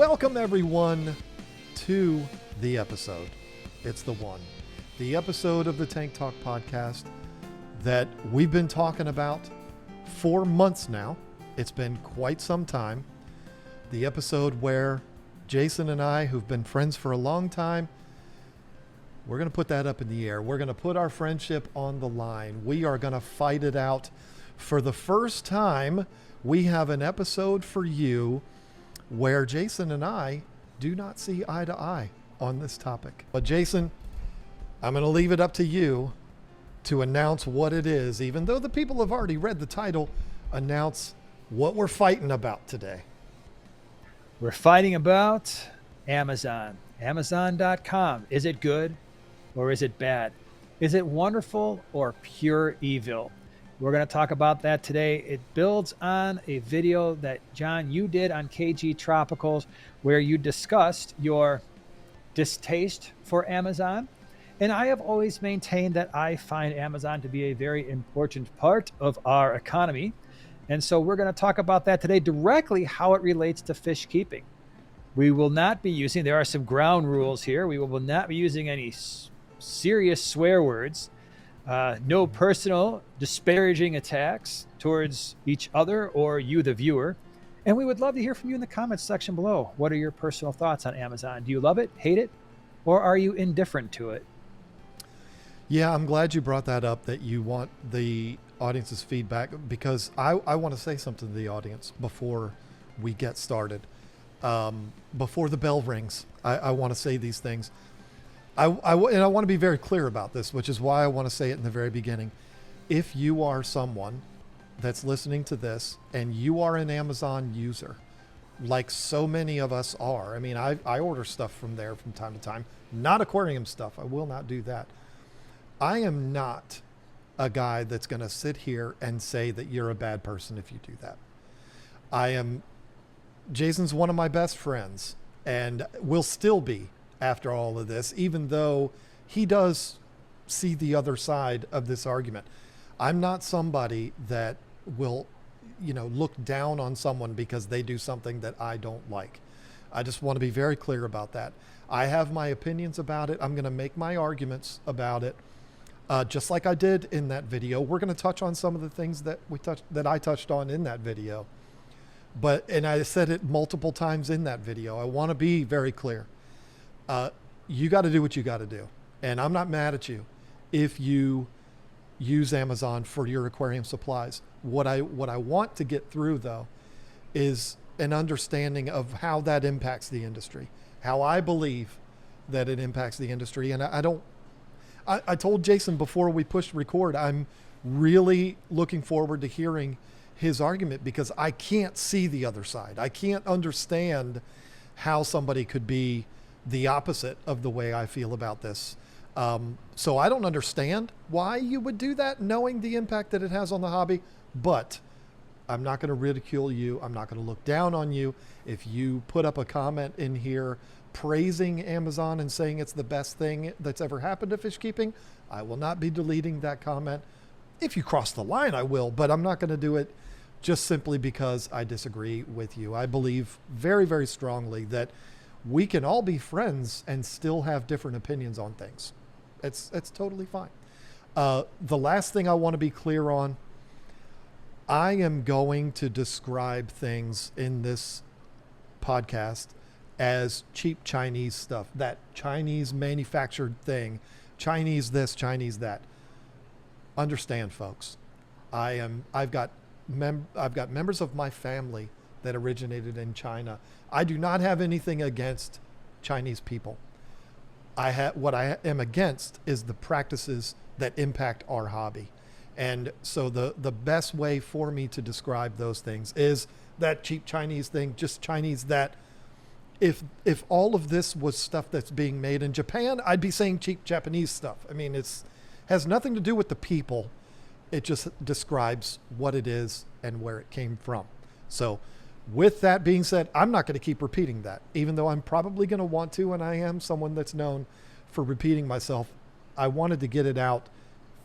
Welcome everyone to the episode. It's the one. The episode of the Tank Talk podcast that we've been talking about for months now. It's been quite some time. The episode where Jason and I, who've been friends for a long time, we're going to put that up in the air. We're going to put our friendship on the line. We are going to fight it out. For the first time, we have an episode for you where Jason and I do not see eye to eye on this topic. But Jason, I'm going to leave it up to you to announce what it is, even though the people have already read the title. Announce what we're fighting about today. We're fighting about Amazon. Amazon.com. Is it good or is it bad? Is it wonderful or pure evil? We're going to talk about that today. It builds on a video that, John, you did on KG Tropicals, where you discussed your distaste for Amazon. And I have always maintained that I find Amazon to be a very important part of our economy. And so we're going to talk about that today, directly how it relates to fish keeping. We will not be using, there are some ground rules here. We will not be using any serious swear words. No personal disparaging attacks towards each other or you, the viewer. And we would love to hear from you in the comments section below. What are your personal thoughts on Amazon? Do you love it, hate it, or are you indifferent to it? Yeah, I'm glad you brought that up, that you want the audience's feedback, because I want to say something to the audience before we get started. Before the bell rings, I want to say these things. And I want to be very clear about this, which is why I want to say it in the very beginning. If you are someone that's listening to this and you are an Amazon user, like so many of us are, I mean, I order stuff from there from time to time, not aquarium stuff. I will not do that. I am not a guy that's going to sit here and say that you're a bad person if you do that. Jason's one of my best friends and will still be after all of this, even though he does see the other side of this argument. I'm not somebody that will, look down on someone because they do something that I don't like. I just want to be very clear about that. I have my opinions about it. I'm going to make my arguments about it. Just like I did in that video. We're going to touch on some of the things that I touched on in that video. And I said it multiple times in that video. I want to be very clear. You got to do what you got to do. And I'm not mad at you if you use Amazon for your aquarium supplies. What I want to get through, though, is an understanding of how that impacts the industry, how I believe that it impacts the industry. And I told Jason before we pushed record, I'm really looking forward to hearing his argument, because I can't see the other side. I can't understand how somebody could be the opposite of the way I feel about this. So I don't understand why you would do that, knowing the impact that it has on the hobby, but I'm not going to ridicule you. I'm not going to look down on you. If you put up a comment in here praising Amazon and saying it's the best thing that's ever happened to fish keeping, I will not be deleting that comment. If you cross the line, I will, but I'm not going to do it just simply because I disagree with you. I believe very, very strongly that we can all be friends and still have different opinions on things. It's totally fine. The last thing I want to be clear on, I am going to describe things in this podcast as cheap Chinese stuff, that Chinese manufactured thing, Chinese this, Chinese that. Understand, folks. I've got members of my family that originated in China. I do not have anything against Chinese people. What I am against is the practices that impact our hobby. And so the best way for me to describe those things is that cheap Chinese thing, just Chinese that. If all of this was stuff that's being made in Japan, I'd be saying cheap Japanese stuff. I mean, has nothing to do with the people. It just describes what it is and where it came from. So with that being said, I'm not going to keep repeating that, even though I'm probably going to want to, and I am someone that's known for repeating myself. I wanted to get it out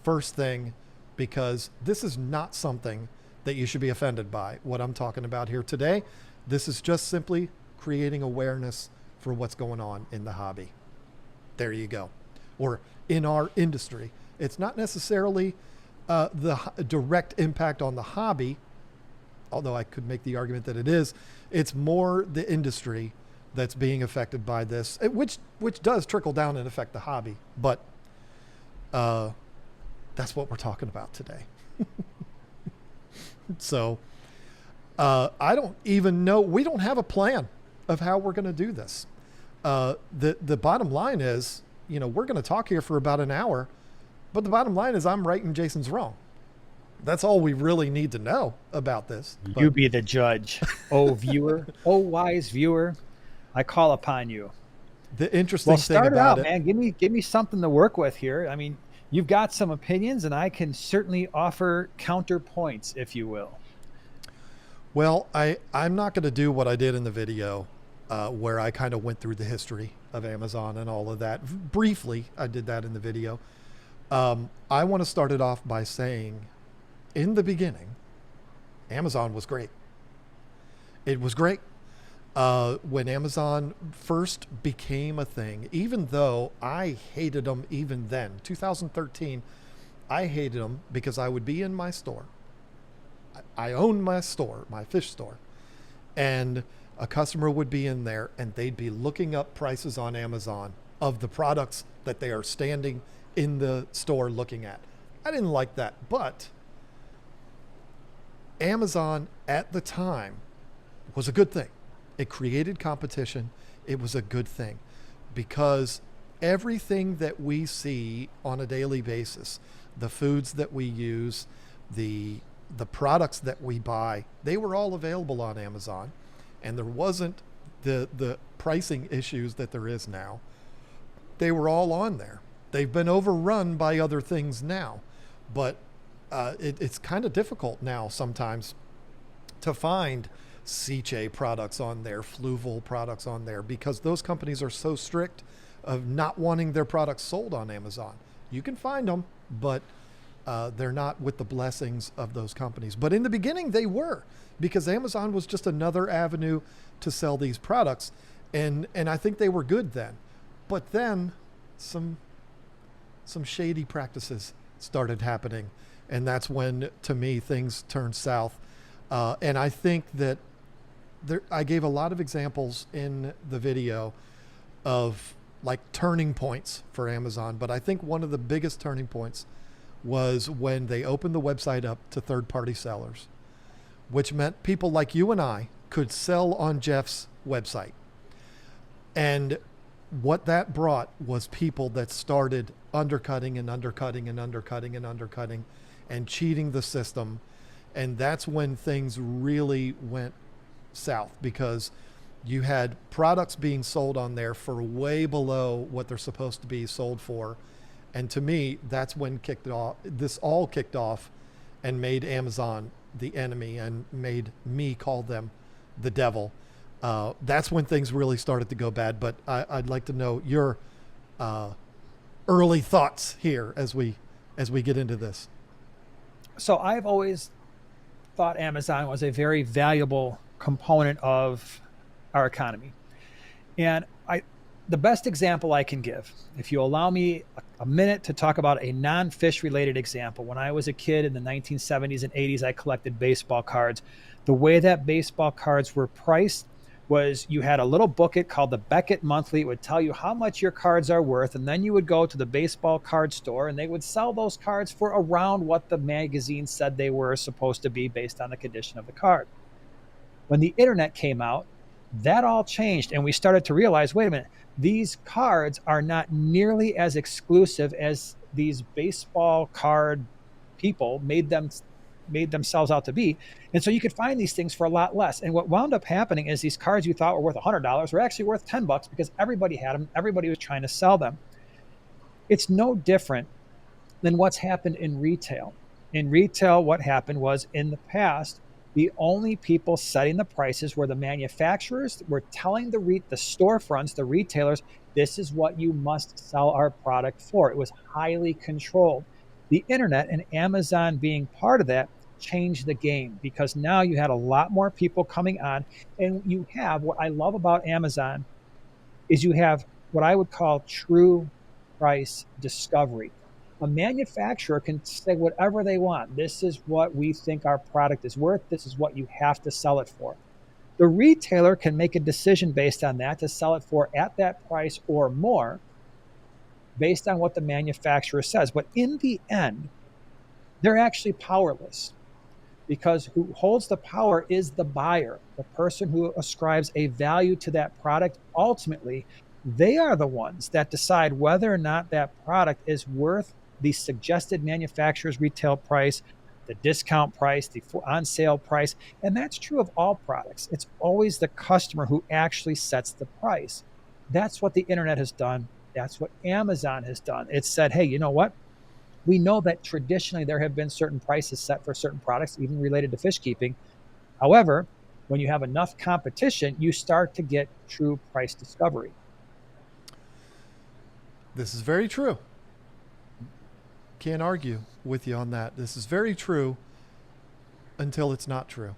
first thing, because this is not something that you should be offended by, what I'm talking about here today. This is just simply creating awareness for what's going on in the hobby. There you go. Or in our industry. It's not necessarily direct impact on the hobby, although I could make the argument that it is. It's more the industry that's being affected by this, which does trickle down and affect the hobby. But that's what we're talking about today. So I don't even know. We don't have a plan of how we're going to do this. The bottom line is, we're going to talk here for about an hour, but the bottom line is I'm right and Jason's wrong. That's all we really need to know about this. But you be the judge, oh viewer, oh wise viewer. I call upon you. The interesting thing start about it out, man. Give me something to work with here. I mean, you've got some opinions, and I can certainly offer counterpoints, if you will. Well, I'm not going to do what I did in the video, where I kind of went through the history of Amazon and all of that. Briefly, I did that in the video. I want to start it off by saying, in the beginning, Amazon was great. It was great. When Amazon first became a thing, even though I hated them even then, 2013, I hated them because I would be in my store. I owned my store, my fish store, and a customer would be in there and they'd be looking up prices on Amazon of the products that they are standing in the store looking at. I didn't like that, but Amazon at the time was a good thing. It created competition. It was a good thing because everything that we see on a daily basis, the foods that we use, the products that we buy, they were all available on Amazon, and there wasn't the pricing issues that there is now. They were all on there. They've been overrun by other things now, but it's kind of difficult now sometimes to find Ceche products on there, Fluval products on there, because those companies are so strict of not wanting their products sold on Amazon. You can find them, but they're not with the blessings of those companies. But in the beginning, they were, because Amazon was just another avenue to sell these products. And I think they were good then. But then some shady practices started happening. And that's when, to me, things turned south. And I think that I gave a lot of examples in the video of like turning points for Amazon. But I think one of the biggest turning points was when they opened the website up to third-party sellers, which meant people like you and I could sell on Jeff's website. And what that brought was people that started undercutting and undercutting and undercutting and undercutting and cheating the system. And that's when things really went south, because you had products being sold on there for way below what they're supposed to be sold for. And to me, that's when this all kicked off and made Amazon the enemy and made me call them the devil. That's when things really started to go bad. But I'd like to know your early thoughts here as we get into this. So I've always thought Amazon was a very valuable component of our economy. And the best example I can give, if you allow me a minute to talk about a non-fish related example. When I was a kid in the 1970s and 80s, I collected baseball cards. The way that baseball cards were priced was you had a little booklet called the Beckett Monthly. It would tell you how much your cards are worth. And then you would go to the baseball card store and they would sell those cards for around what the magazine said they were supposed to be based on the condition of the card. When the internet came out, that all changed. And we started to realize, wait a minute, these cards are not nearly as exclusive as these baseball card people made themselves out to be. And so you could find these things for a lot less. And what wound up happening is these cards you thought were worth $100 were actually worth $10 because everybody had them. Everybody was trying to sell them. It's no different than what's happened in retail. In retail, what happened was in the past, the only people setting the prices were the manufacturers. Were telling the storefronts, the retailers, this is what you must sell our product for. It was highly controlled. The internet and Amazon being part of that changed the game because now you had a lot more people coming on. And you have what I love about Amazon is you have what I would call true price discovery. A manufacturer can say whatever they want. This is what we think our product is worth. This is what you have to sell it for. The retailer can make a decision based on that to sell it for at that price or more based on what the manufacturer says. But in the end, they're actually powerless because who holds the power is the buyer, the person who ascribes a value to that product. Ultimately, they are the ones that decide whether or not that product is worth the suggested manufacturer's retail price, the discount price, the on sale price. And that's true of all products. It's always the customer who actually sets the price. That's what the internet has done. That's what Amazon has done. It's said, hey, you know what? We know that traditionally there have been certain prices set for certain products, even related to fish keeping. However, when you have enough competition, you start to get true price discovery. This is very true. Can't argue with you on that. This is very true until it's not true.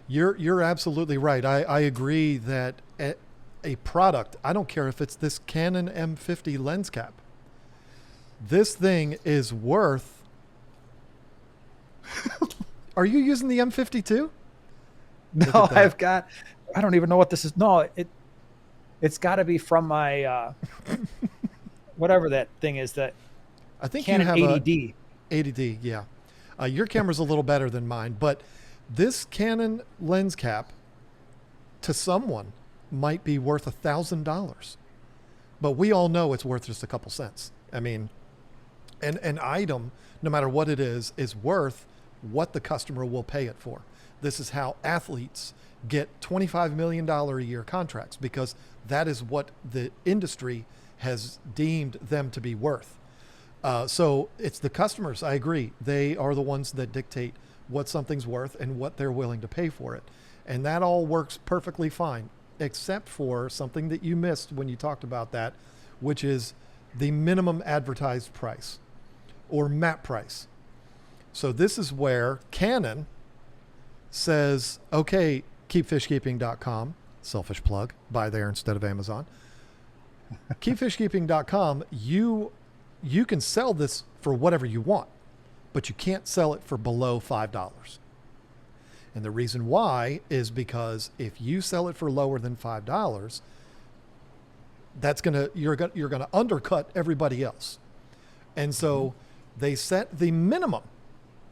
You're absolutely right. I agree that a product, I don't care if it's this Canon M50 lens cap, this thing is worth. Are you using the M50 too? No, I don't even know what this is. No, it's got to be from my whatever that thing is, that I think Canon you have 80D. 80D, yeah. Your camera's a little better than mine, but this Canon lens cap to someone might be worth $1,000, but we all know it's worth just a couple cents. I mean, an item, no matter what it is worth what the customer will pay it for. This is how athletes get $25 million a year contracts, because that is what the industry has deemed them to be worth. So it's the customers. I agree. They are the ones that dictate what something's worth and what they're willing to pay for it. And that all works perfectly fine, except for something that you missed when you talked about that, which is the minimum advertised price, or MAP price. So this is where Canon says, okay, keepfishkeeping.com, selfish plug, buy there instead of Amazon. Keepfishkeeping.com, you can sell this for whatever you want, but you can't sell it for below $5. And the reason why is because if you sell it for lower than $5, you're gonna undercut everybody else. And so they set the minimum.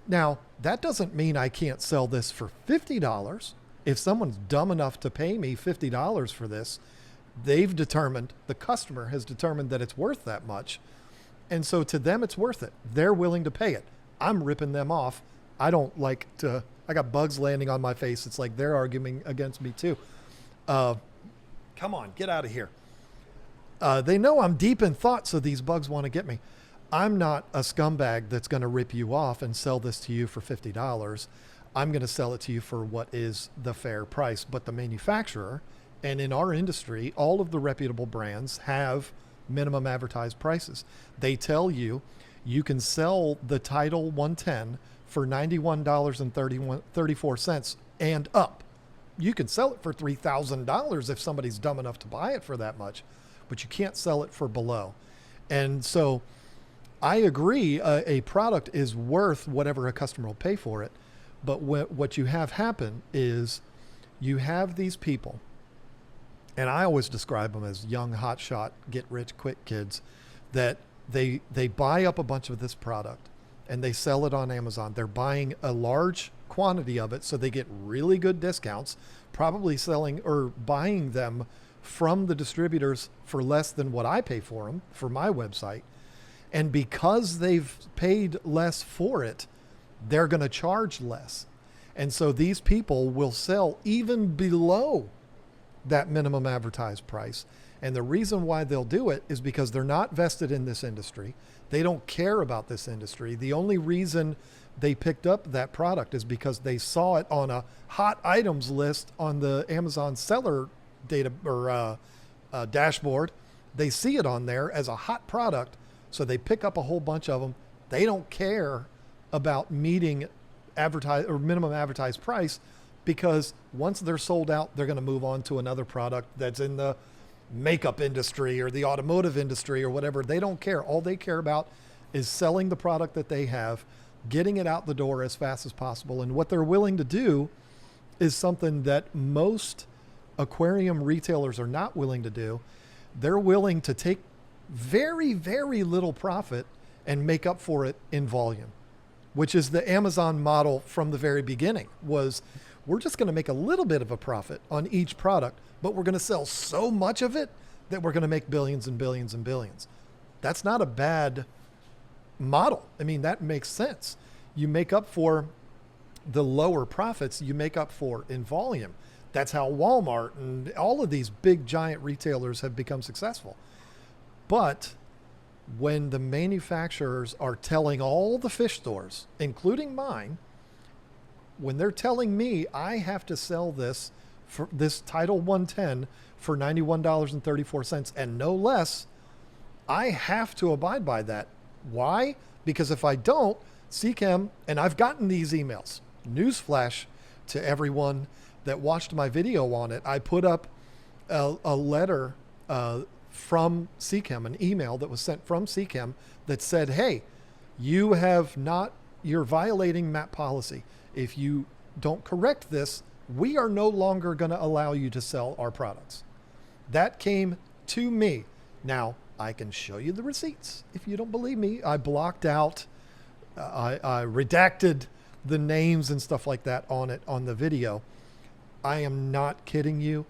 Now, that doesn't mean I can't sell this for $50. If someone's dumb enough to pay me $50 for this, the customer has determined that it's worth that much. And so to them, it's worth it. They're willing to pay it. I'm ripping them off. I got bugs landing on my face. It's like they're arguing against me too. Come on, get out of here. They know I'm deep in thought, so these bugs want to get me. I'm not a scumbag that's going to rip you off and sell this to you for $50. I'm going to sell it to you for what is the fair price. But the manufacturer, and in our industry, all of the reputable brands have minimum advertised prices. They tell you you can sell the Title 110 for $91.34 and up. You can sell it for $3,000 if somebody's dumb enough to buy it for that much, but you can't sell it for below. And so I agree, a product is worth whatever a customer will pay for it. But what you have happen is you have these people, and I always describe them as young, hotshot, get-rich-quick kids, that they buy up a bunch of this product and they sell it on Amazon. They're buying a large quantity of it, so they get really good discounts, probably selling or buying them from the distributors for less than what I pay for them for my website. And because they've paid less for it, they're going to charge less. And so these people will sell even below that minimum advertised price. And the reason why they'll do it is because they're not vested in this industry. They don't care about this industry. The only reason they picked up that product is because they saw it on a hot items list on the Amazon seller data or dashboard. They see it on there as a hot product, so they pick up a whole bunch of them. They don't care about meeting advertise or minimum advertised price, because once they're sold out, they're going to move on to another product that's in the makeup industry or the automotive industry or whatever. They don't care. All they care about is selling the product that they have, getting it out the door as fast as possible. And what they're willing to do is something that most aquarium retailers are not willing to do. They're willing to take very, very little profit and make up for it in volume, which is the Amazon model from the very beginning. Was, we're just going to make a little bit of a profit on each product, but we're going to sell so much of it that we're going to make billions and billions and billions. That's not a bad model. I mean, that makes sense. You make up for the lower profits, you make up for in volume. That's how Walmart and all of these big giant retailers have become successful. But when the manufacturers are telling all the fish stores, including mine, when they're telling me I have to sell this for this Title 110 for $91.34 and no less, I have to abide by that. Why? Because if I don't, CChem, and I've gotten these emails, newsflash to everyone that watched my video on it, I put up a letter from CChem, an email that was sent from CChem that said, hey, you're violating MAP policy. If you don't correct this, we are no longer going to allow you to sell our products. That came to me. Now, I can show you the receipts. If you don't believe me, I blocked out, I redacted the names and stuff like that on it, on the video. I am not kidding you.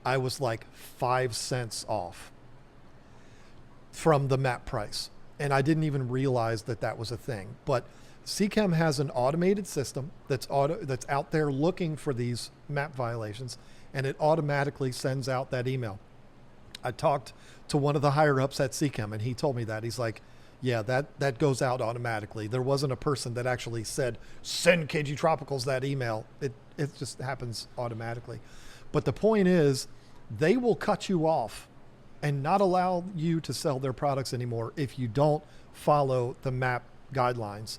I was like 5 cents off from the MAP price. And I didn't even realize that that was a thing. But CChem has an automated system that's out there looking for these MAP violations, and it automatically sends out that email. I talked to one of the higher ups at CChem, and he told me that. He's like, yeah, that goes out automatically. There wasn't a person that actually said, send KG Tropicals that email. It just happens automatically. But the point is, they will cut you off and not allow you to sell their products anymore if you don't follow the MAP guidelines.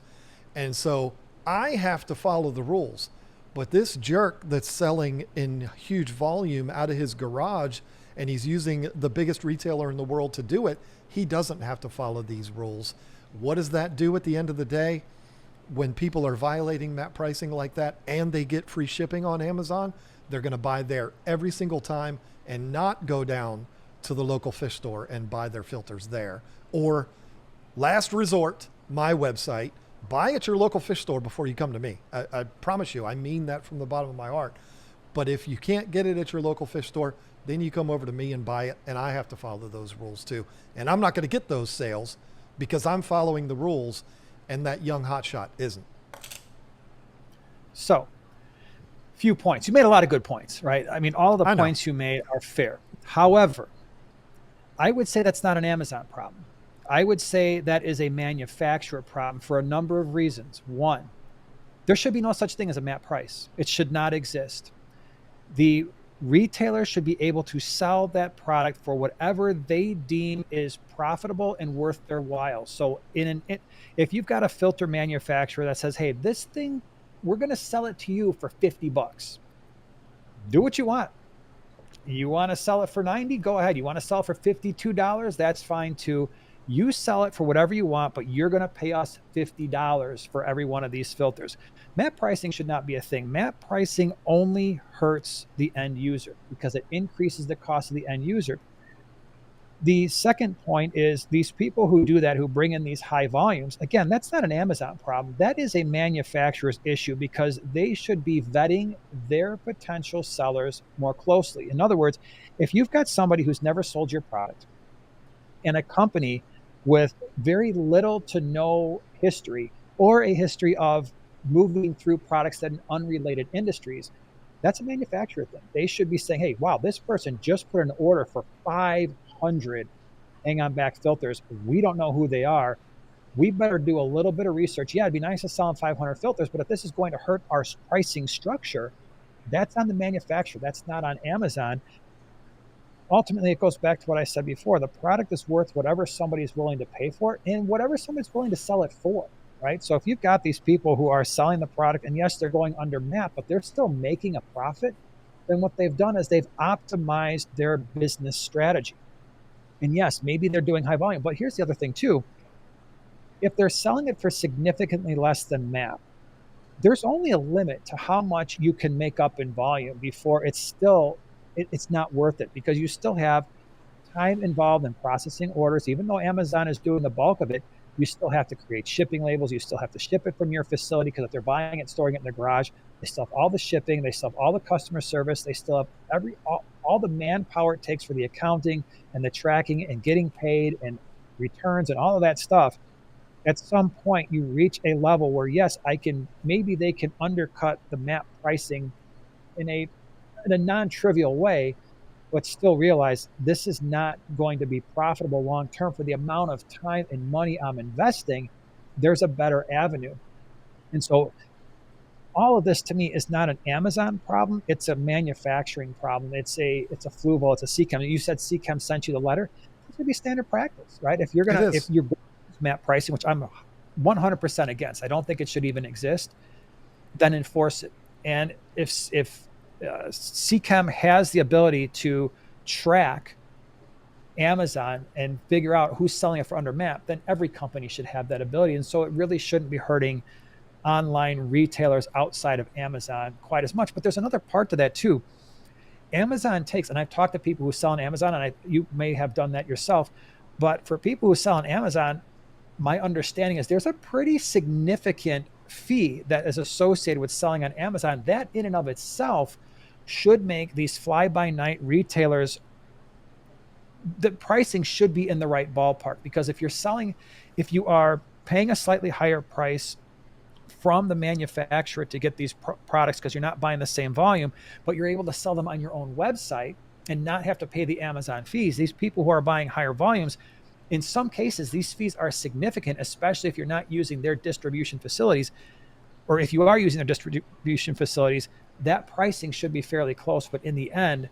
And so I have to follow the rules. But this jerk that's selling in huge volume out of his garage, and he's using the biggest retailer in the world to do it, he doesn't have to follow these rules. What does that do at the end of the day? When people are violating MAP pricing like that and they get free shipping on Amazon, they're going to buy there every single time and not go down to the local fish store and buy their filters there. Or last resort, my website, buy at your local fish store before you come to me. I promise you, I mean that from the bottom of my heart. But if you can't get it at your local fish store, then you come over to me and buy it, and I have to follow those rules too. And I'm not going to get those sales because I'm following the rules, and that young hotshot isn't. So, few points. You made a lot of good points, right? I mean, all of the points you made are fair. However, I would say that's not an Amazon problem. I would say that is a manufacturer problem for a number of reasons. One, there should be no such thing as a MAP price. It should not exist. The retailer should be able to sell that product for whatever they deem is profitable and worth their while. So if you've got a filter manufacturer that says, hey, this thing, we're going to sell it to you for $50. Do what you want. You want to sell it for $90? Go ahead. You want to sell it for $52? That's fine too. You sell it for whatever you want, but you're going to pay us $50 for every one of these filters. MAP pricing should not be a thing. MAP pricing only hurts the end user because it increases the cost of the end user. The second point is these people who do that, who bring in these high volumes, again, that's not an Amazon problem. That is a manufacturer's issue because they should be vetting their potential sellers more closely. In other words, if you've got somebody who's never sold your product and a company with very little to no history or a history of moving through products in unrelated industries, that's a manufacturer thing. They should be saying, hey, wow, this person just put an order for 500 hang on back filters. We don't know who they are. We better do a little bit of research. Yeah, it'd be nice to sell them 500 filters, but if this is going to hurt our pricing structure, that's on the manufacturer. That's not on Amazon. Ultimately, it goes back to what I said before. The product is worth whatever somebody is willing to pay for and whatever somebody's willing to sell it for. right? So if you've got these people who are selling the product, and yes, they're going under map, but they're still making a profit, then what they've done is they've optimized their business strategy. And yes, maybe they're doing high volume, but here's the other thing too. If they're selling it for significantly less than map, there's only a limit to how much you can make up in volume before it's not worth it, because you still have time involved in processing orders. Even though Amazon is doing the bulk of it, you still have to create shipping labels. You still have to ship it from your facility, because if they're buying it, storing it in their garage, they still have all the shipping, they still have all the customer service, they still have all the manpower it takes for the accounting and the tracking and getting paid and returns and all of that stuff. At some point, you reach a level where, yes, maybe they can undercut the map pricing in a non-trivial way, but still realize this is not going to be profitable long term for the amount of time and money I'm investing. There's a better avenue. And so all of this to me is not an Amazon problem. It's a manufacturing problem. It's a Fluval, it's a CChem. You said CChem sent you the letter. It's gonna be standard practice, right? If It is. you're map pricing, which I'm 100% against, I don't think it should even exist, then enforce it. And if CChem has the ability to track Amazon and figure out who's selling it for under map, then every company should have that ability. And so it really shouldn't be hurting online retailers outside of Amazon quite as much. But there's another part to that too. Amazon takes, and I've talked to people who sell on Amazon, and you may have done that yourself, but for people who sell on Amazon, my understanding is there's a pretty significant fee that is associated with selling on Amazon. That in and of itself should make these fly by night retailers, the pricing should be in the right ballpark, because if you are paying a slightly higher price from the manufacturer to get these products, because you're not buying the same volume, but you're able to sell them on your own website and not have to pay the Amazon fees. These people who are buying higher volumes, in some cases, these fees are significant, especially if you're not using their distribution facilities, or if you are using their distribution facilities, that pricing should be fairly close. But in the end,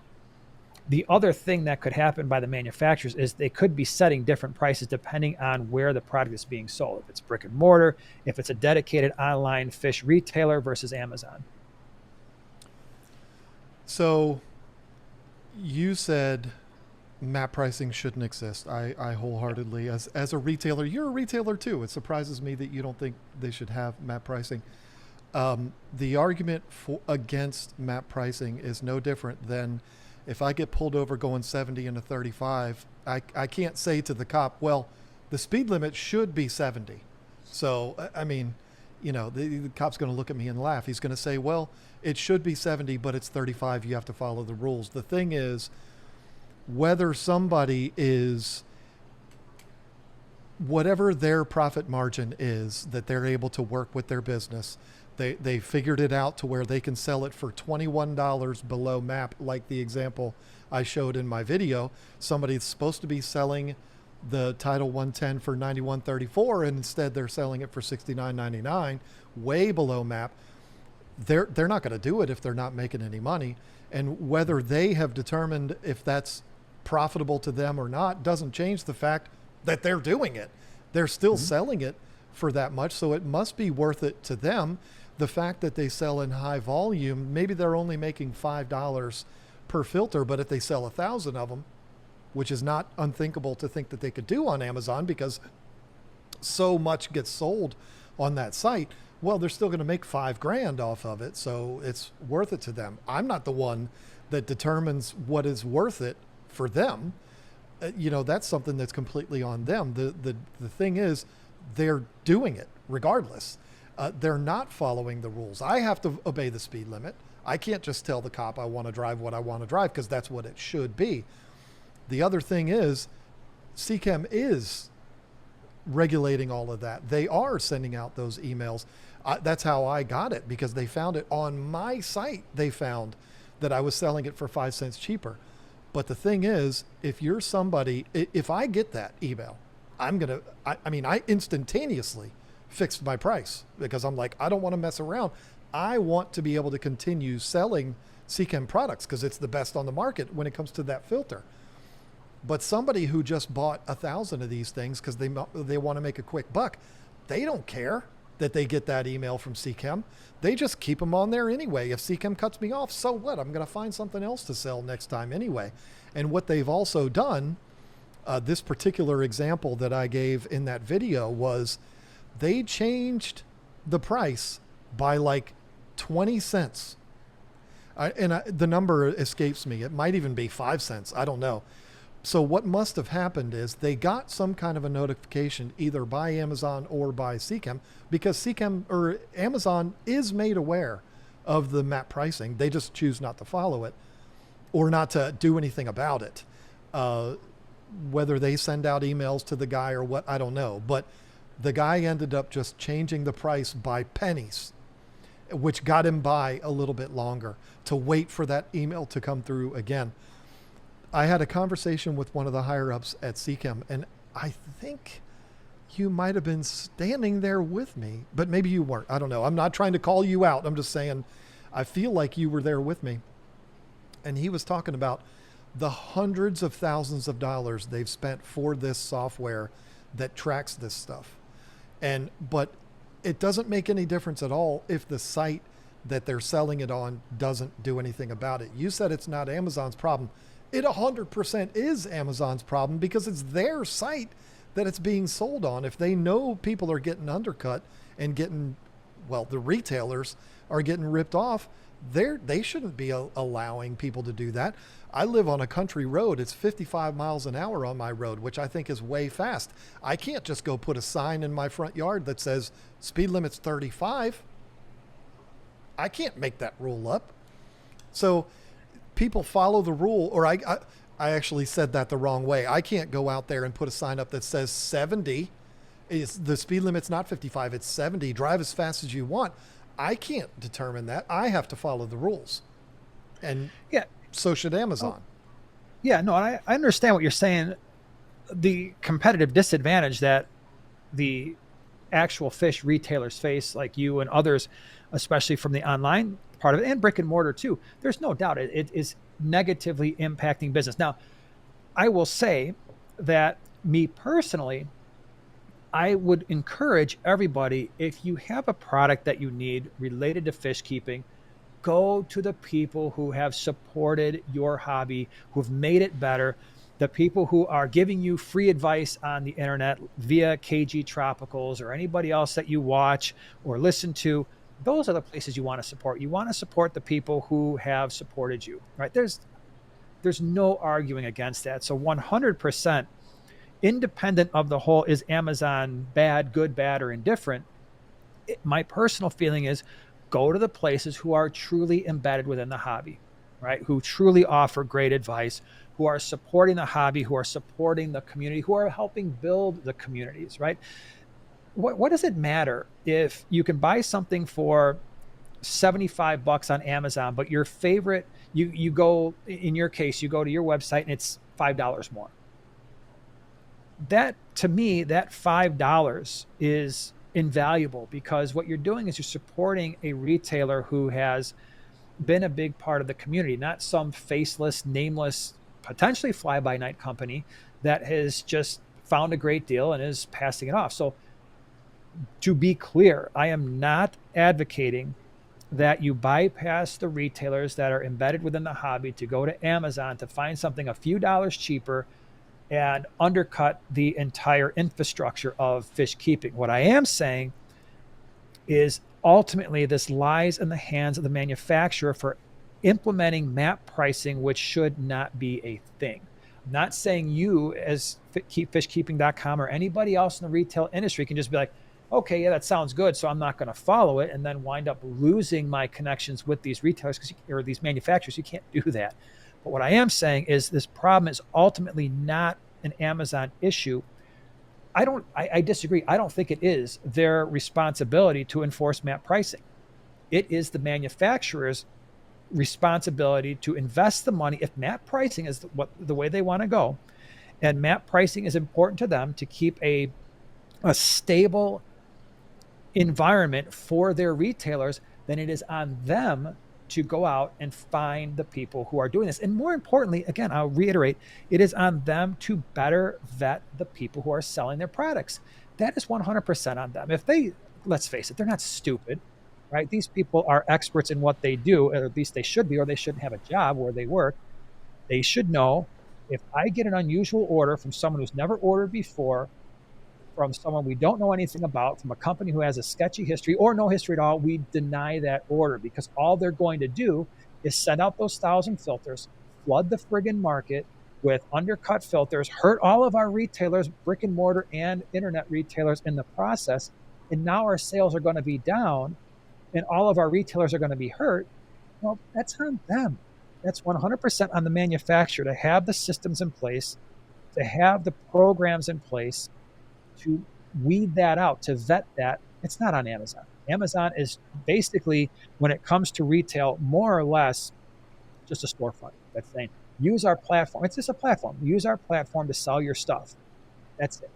the other thing that could happen by the manufacturers is they could be setting different prices depending on where the product is being sold. If it's brick and mortar, if it's a dedicated online fish retailer versus Amazon. So you said map pricing shouldn't exist. I wholeheartedly, as a retailer, you're a retailer too. It surprises me that you don't think they should have map pricing. The argument against map pricing is no different than if I get pulled over going 70 in a 35, I can't say to the cop, well, the speed limit should be 70. So, I mean, the cop's going to look at me and laugh. He's going to say, well, it should be 70, but it's 35. You have to follow the rules. The thing is, whether somebody is, whatever their profit margin is that they're able to work with their business, they figured it out to where they can sell it for $21 below map, like the example I showed in my video. Somebody's supposed to be selling the Title 110 for $91.34, and instead they're selling it for $69.99, way below map. They're not going to do it if they're not making any money. And whether they have determined if that's profitable to them or not doesn't change the fact that they're doing it. They're still selling it for that much, so it must be worth it to them. The fact that they sell in high volume, maybe they're only making $5 per filter, but if they sell 1,000 of them, which is not unthinkable to think that they could do on Amazon because so much gets sold on that site, well, they're still going to make $5,000 off of it. So it's worth it to them. I'm not the one that determines what is worth it for them. That's something that's completely on them. The thing is, they're doing it regardless. They're not following the rules. I have to obey the speed limit. I can't just tell the cop I want to drive what I want to drive, because that's what it should be. The other thing is, CChem is regulating all of that. They are sending out those emails. That's how I got it, because they found it on my site. They found that I was selling it for 5 cents cheaper. But the thing is, if you're somebody, if I get that email, I instantaneously fixed my price, because I'm like, I don't want to mess around. I want to be able to continue selling CChem products because it's the best on the market when it comes to that filter. But somebody who just bought 1,000 of these things because they want to make a quick buck, they don't care. that they get that email from CChem. They just keep them on there anyway. If CChem cuts me off, so what? I'm going to find something else to sell next time anyway. And what they've also done, this particular example that I gave in that video, was they changed the price by like 20 cents. The number escapes me. It might even be 5 cents. I don't know. So what must have happened is they got some kind of a notification either by Amazon or by CChem, because CChem or Amazon is made aware of the MAP pricing. They just choose not to follow it or not to do anything about it. Whether they send out emails to the guy or what, I don't know. But the guy ended up just changing the price by pennies, which got him by a little bit longer to wait for that email to come through again. I had a conversation with one of the higher ups at CChem, and I think you might have been standing there with me, but maybe you weren't. I don't know. I'm not trying to call you out. I'm just saying I feel like you were there with me. And he was talking about the hundreds of thousands of dollars they've spent for this software that tracks this stuff. But it doesn't make any difference at all if the site that they're selling it on doesn't do anything about it. You said it's not Amazon's problem. It 100% is Amazon's problem, because it's their site that it's being sold on. If they know people are getting undercut and getting, well, the retailers are getting ripped off, they shouldn't be allowing people to do that. I live on a country road. It's 55 miles an hour on my road, which I think is way fast. I can't just go put a sign in my front yard that says speed limit's 35. I can't make that rule up. So people follow the rule, or I actually said that the wrong way. I can't go out there and put a sign up that says 70. The speed limit's not 55, it's 70. Drive as fast as you want. I can't determine that. I have to follow the rules. And yeah, so should Amazon. Yeah, no, I understand what you're saying. The competitive disadvantage that the actual fish retailers face, like you and others, especially from the online part of it and brick and mortar too, there's no doubt it is negatively impacting business. Now, I will say that me personally, I would encourage everybody, if you have a product that you need related to fish keeping, go to the people who have supported your hobby, who've made it better, the people who are giving you free advice on the internet via KG Tropicals or anybody else that you watch or listen to. Those are the places you want to support. You want to support the people who have supported you, right? There's no arguing against that. So 100%, independent of the whole, is Amazon bad, good, bad, or indifferent? My personal feeling is go to the places who are truly embedded within the hobby, right? Who truly offer great advice, who are supporting the hobby, who are supporting the community, who are helping build the communities, right? What does it matter if you can buy something for $75 on Amazon, but your favorite, you go, in your case, you go to your website and it's $5 more? That, to me, that $5 is invaluable, because what you're doing is you're supporting a retailer who has been a big part of the community, not some faceless, nameless, potentially fly-by-night company that has just found a great deal and is passing it off. So to be clear, I am not advocating that you bypass the retailers that are embedded within the hobby to go to Amazon to find something a few dollars cheaper and undercut the entire infrastructure of fish keeping. What I am saying is ultimately this lies in the hands of the manufacturer for implementing MAP pricing, which should not be a thing. I'm not saying you as fishkeeping.com or anybody else in the retail industry can just be like, okay, yeah, that sounds good, so I'm not going to follow it, and then wind up losing my connections with these retailers or these manufacturers. You can't do that. But what I am saying is this problem is ultimately not an Amazon issue. I disagree. I don't think it is their responsibility to enforce MAP pricing. It is the manufacturer's responsibility to invest the money. If MAP pricing is the way they want to go, and MAP pricing is important to them to keep a stable environment for their retailers, then it is on them to go out and find the people who are doing this. And more importantly, again, I'll reiterate, it is on them to better vet the people who are selling their products. That is 100% on them. If they let's face it, they're not stupid, right? These people are experts in what they do, or at least they should be, or they shouldn't have a job where they work. They should know, if I get an unusual order from someone who's never ordered before, from someone we don't know anything about, from a company who has a sketchy history or no history at all, we deny that order, because all they're going to do is send out those 1,000 filters, flood the friggin' market with undercut filters, hurt all of our retailers, brick and mortar and internet retailers in the process. And now our sales are going to be down and all of our retailers are going to be hurt. Well, that's on them. That's 100% on the manufacturer to have the systems in place, to have the programs in place, to weed that out, to vet that. It's not on Amazon. Amazon is basically, when it comes to retail, more or less just a storefront that's saying, use our platform. It's just a platform. Use our platform to sell your stuff. That's it.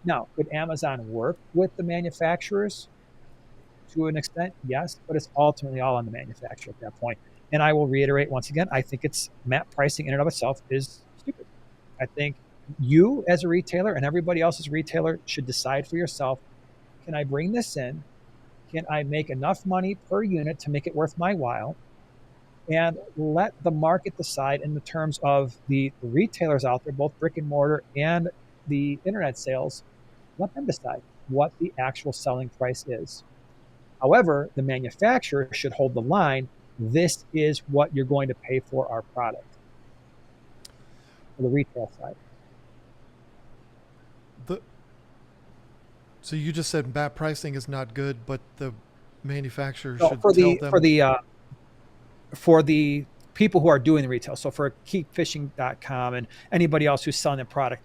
Now, could Amazon work with the manufacturers to an extent? Yes, but it's ultimately all on the manufacturer at that point. And I will reiterate once again, I think it's MAP pricing in and of itself is stupid. I think you as a retailer and everybody else as a retailer should decide for yourself, can I bring this in? Can I make enough money per unit to make it worth my while? And let the market decide in the terms of the retailers out there, both brick and mortar and the internet sales, let them decide what the actual selling price is. However, the manufacturer should hold the line. This is what you're going to pay for our product, for the retail side. So you just said MAP pricing is not good, but the manufacturer So should for tell the them. for the people who are doing the retail, so for keepfishing.com and anybody else who's selling the product,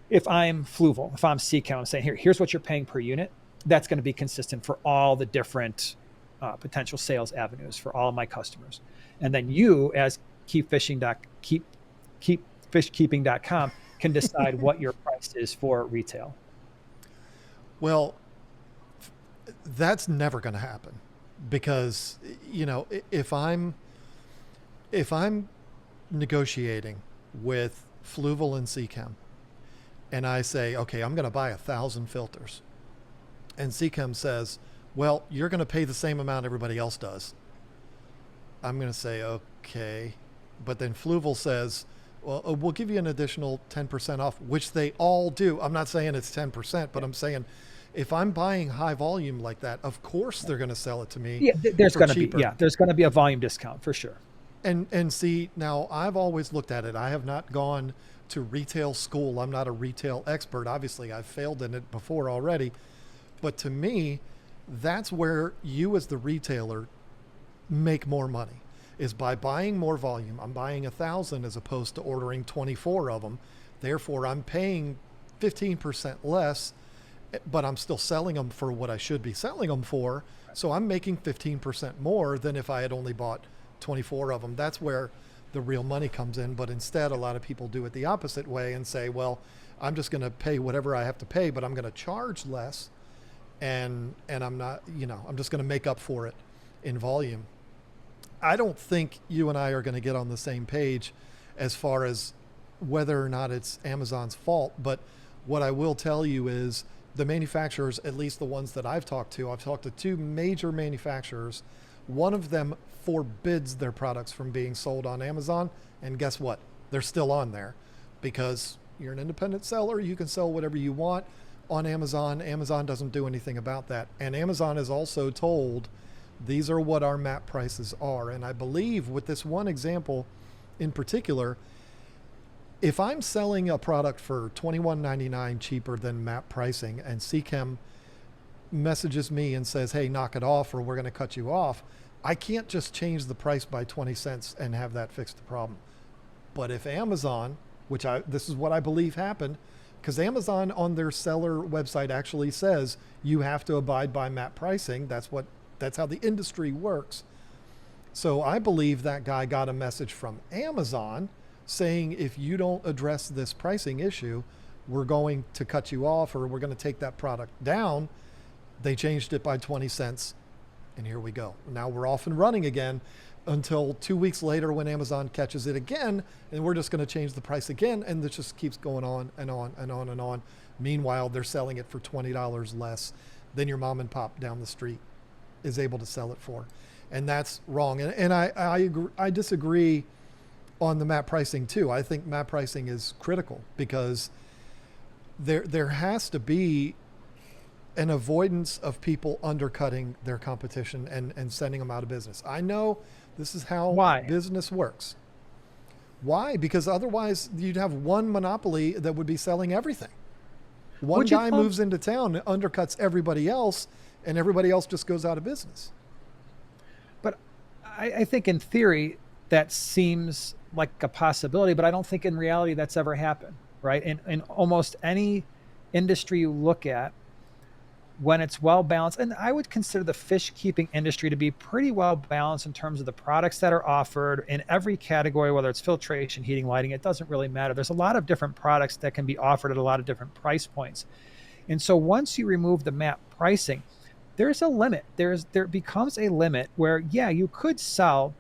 if I'm Fluval, if I'm Seachem, I'm saying, here's what you're paying per unit. That's going to be consistent for all the different potential sales avenues for all of my customers. And then you, as keepfishkeeping.com, can decide what your price is for retail. Well, that's never going to happen, because if I'm negotiating with Fluval and Seachem, and I say, okay, I'm going to buy 1,000 filters, and Seachem says, well, you're going to pay the same amount everybody else does, I'm going to say, okay. But then Fluval says, well, we'll give you an additional 10% off, which they all do. I'm not saying it's 10%, but I'm saying if I'm buying high volume like that, of course they're going to sell it to me. Yeah, there's going to be, cheaper. there's going to be a volume discount for sure. And see, now I've always looked at it. I have not gone to retail school. I'm not a retail expert. Obviously, I've failed in it before already. But to me, that's where you as the retailer make more money, is by buying more volume. I'm buying 1,000 as opposed to ordering 24 of them. Therefore, I'm paying 15% less, but I'm still selling them for what I should be selling them for. So I'm making 15% more than if I had only bought 24 of them. That's where the real money comes in. But instead, a lot of people do it the opposite way and say, well, I'm just going to pay whatever I have to pay, but I'm going to charge less. And I'm not, I'm just going to make up for it in volume. I don't think you and I are going to get on the same page as far as whether or not it's Amazon's fault. But what I will tell you is the manufacturers, at least the ones that I've talked to 2 major manufacturers. One of them forbids their products from being sold on Amazon. And guess what? They're still on there, because you're an independent seller. You can sell whatever you want on Amazon. Amazon doesn't do anything about that. And Amazon is also told, these are what our MAP prices are. And I believe with this one example in particular, if I'm selling a product for $21.99 cheaper than MAP pricing, and Seachem messages me and says, hey, knock it off or we're going to cut you off, I can't just change the price by 20 cents and have that fix the problem. But if Amazon, this is what I believe happened, because Amazon on their seller website actually says you have to abide by MAP pricing. That's how the industry works. So I believe that guy got a message from Amazon saying, if you don't address this pricing issue, we're going to cut you off, or we're going to take that product down. They changed it by 20 cents. And here we go. Now we're off and running again until 2 weeks later when Amazon catches it again, and we're just going to change the price again. And this just keeps going on and on and on and on. Meanwhile, they're selling it for $20 less than your mom and pop down the street is able to sell it for. And that's wrong. And I agree, I disagree on the map pricing too. I think map pricing is critical because there has to be an avoidance of people undercutting their competition and sending them out of business. I know this is how Why? business works. Why? Because otherwise you'd have one monopoly that would be selling everything. One Would you guy pump- moves into town, undercuts everybody else, and everybody else just goes out of business. But I think in theory that seems like a possibility, but I don't think in reality that's ever happened, right? In almost any industry you look at, when it's well balanced, and I would consider the fish keeping industry to be pretty well balanced in terms of the products that are offered in every category, whether it's filtration, heating, lighting, it doesn't really matter. There's a lot of different products that can be offered at a lot of different price points. And so once you remove the map pricing, there's a limit. There becomes a limit where, yeah, you could sell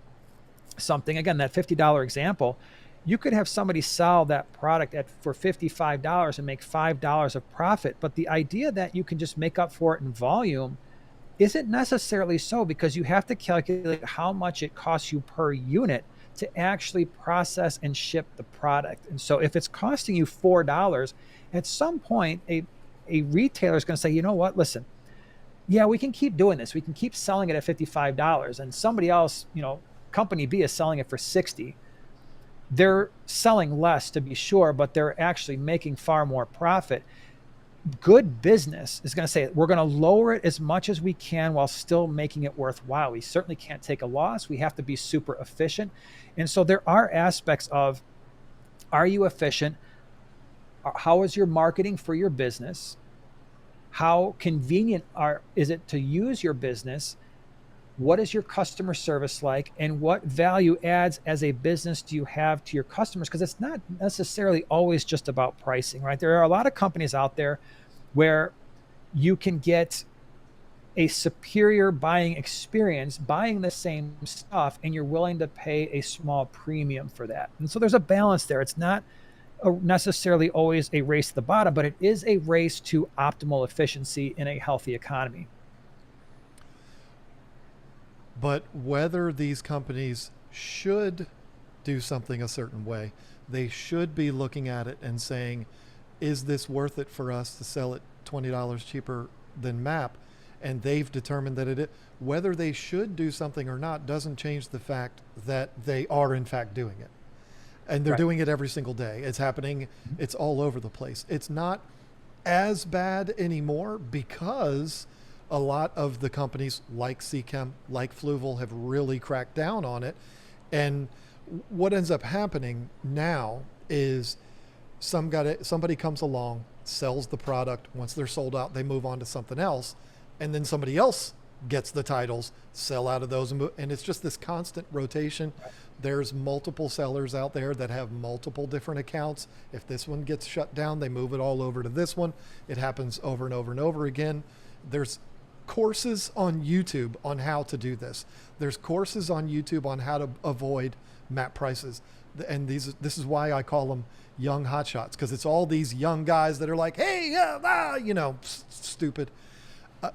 something, again, that $50 example, you could have somebody sell that product for $55 and make $5 of profit. But the idea that you can just make up for it in volume isn't necessarily so, because you have to calculate how much it costs you per unit to actually process and ship the product. And so if it's costing you $4, at some point, a retailer is going to say, you know what, listen, yeah, we can keep doing this. We can keep selling it at $55, and somebody else, company B is selling it for 60. They're selling less, to be sure, but they're actually making far more profit. Good business is going to say, we're going to lower it as much as we can while still making it worthwhile. We certainly can't take a loss. We have to be super efficient. And so there are aspects of, are you efficient? How is your marketing for your business? How convenient is it to use your business? What is your customer service like? And what value adds as a business do you have to your customers? Because it's not necessarily always just about pricing, right? There are a lot of companies out there where you can get a superior buying experience buying the same stuff, and you're willing to pay a small premium for that. And so there's a balance there. It's not necessarily always a race to the bottom, but it is a race to optimal efficiency in a healthy economy. But whether these companies should do something a certain way, they should be looking at it and saying, is this worth it for us to sell it $20 cheaper than MAP? And they've determined that it is. Whether they should do something or not doesn't change the fact that they are in fact doing it. And they're Right. doing it every single day. It's happening. It's all over the place. It's not as bad anymore because a lot of the companies like Seachem, like Fluval have really cracked down on it. And what ends up happening now is somebody comes along, sells the product. Once they're sold out, they move on to something else. And then somebody else gets the titles, sell out of those, and it's just this constant rotation. There's multiple sellers out there that have multiple different accounts. If this one gets shut down, they move it all over to this one. It happens over and over and over again. There's courses on YouTube on how to do this. There's courses on YouTube on how to avoid map prices. And this is why I call them young hotshots, because it's all these young guys that are like, hey, stupid.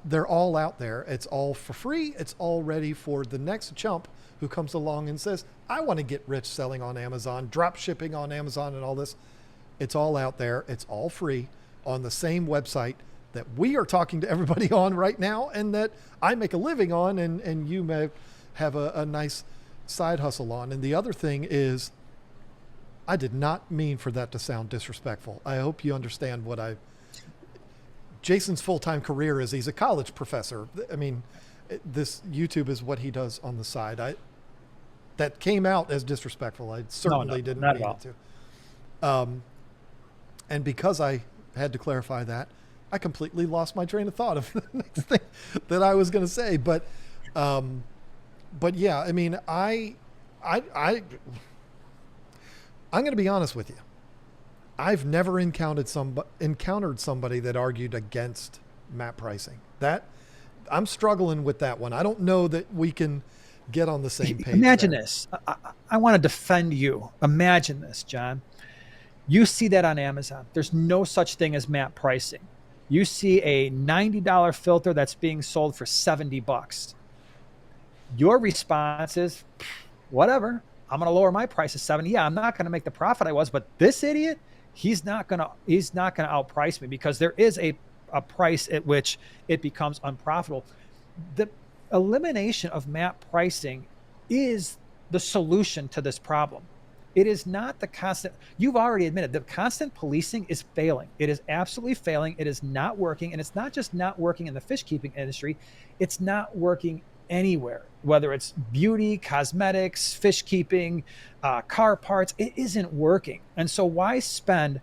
They're all out there. It's all for free. It's all ready for the next chump who comes along and says, I want to get rich selling on Amazon, drop shipping on Amazon and all this. It's all out there. It's all free on the same website that we are talking to everybody on right now, and that I make a living on, and you may have a nice side hustle on. And the other thing is, I did not mean for that to sound disrespectful. I hope you understand Jason's full-time career is he's a college professor. I mean, this YouTube is what he does on the side. That came out as disrespectful. I certainly didn't mean it to. And because I had to clarify that, I completely lost my train of thought of the next thing that I was going to say. But yeah, I mean, I'm going to be honest with you. I've never encountered somebody that argued against map pricing. That I'm struggling with that one. I don't know that we can get on the same page. Imagine this. I want to defend you. Imagine this, John. You see that on Amazon. There's no such thing as map pricing. You see a $90 filter that's being sold for $70. Your response is, whatever. I'm going to lower my price to 70. Yeah, I'm not going to make the profit I was, but this idiot, he's not going to outprice me, because there is a price at which it becomes unprofitable. The elimination of map pricing is the solution to this problem. It is not the constant, you've already admitted the constant policing is failing. It is absolutely failing. It is not working. And it's not just not working in the fish keeping industry, it's not working anywhere, whether it's beauty, cosmetics, fish keeping, car parts. It isn't working. And so, why spend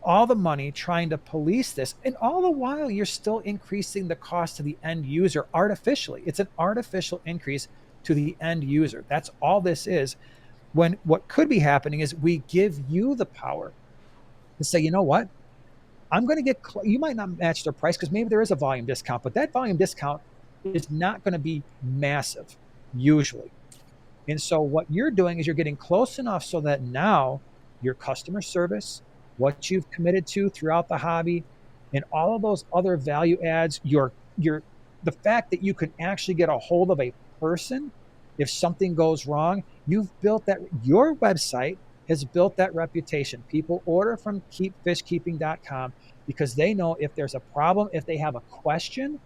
all the money trying to police this? And all the while, you're still increasing the cost to the end user artificially. It's an artificial increase to the end user. That's all this is. When what could be happening is we give you the power to say, you know what? I'm going to you might not match their price because maybe there is a volume discount, but that volume discount is not going to be massive usually. And so what you're doing is you're getting close enough so that now your customer service, what you've committed to throughout the hobby, and all of those other value adds, the fact that you can actually get a hold of a person if something goes wrong, your website has built that reputation. People order from keepfishkeeping.com because they know if there's a problem, if they have a question,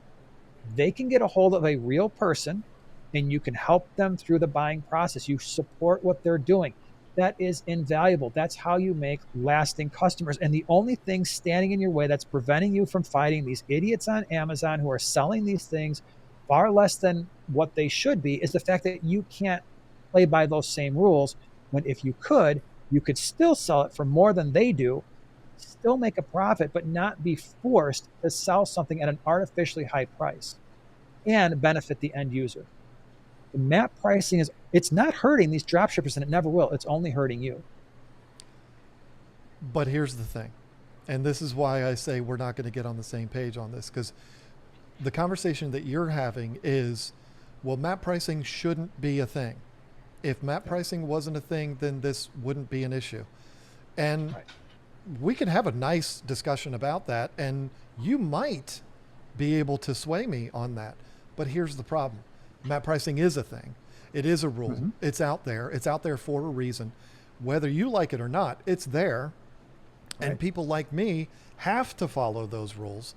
they can get a hold of a real person and you can help them through the buying process. You support what they're doing. That is invaluable. That's how you make lasting customers. And the only thing standing in your way that's preventing you from fighting these idiots on Amazon who are selling these things far less than what they should be is the fact that you can't play by those same rules, when if you could still sell it for more than they do, still make a profit, but not be forced to sell something at an artificially high price and benefit the end user. The map pricing it's not hurting these dropshippers, and it never will. It's only hurting you. But here's the thing, and this is why I say we're not going to get on the same page on this, because the conversation that you're having is, well, map pricing shouldn't be a thing. If map pricing wasn't a thing, then this wouldn't be an issue. And Right. we can have a nice discussion about that, and you might be able to sway me on that. But here's the problem. Map pricing is a thing. It is a rule. Mm-hmm. It's out there. It's out there for a reason. Whether you like it or not, it's there. Right. And people like me have to follow those rules.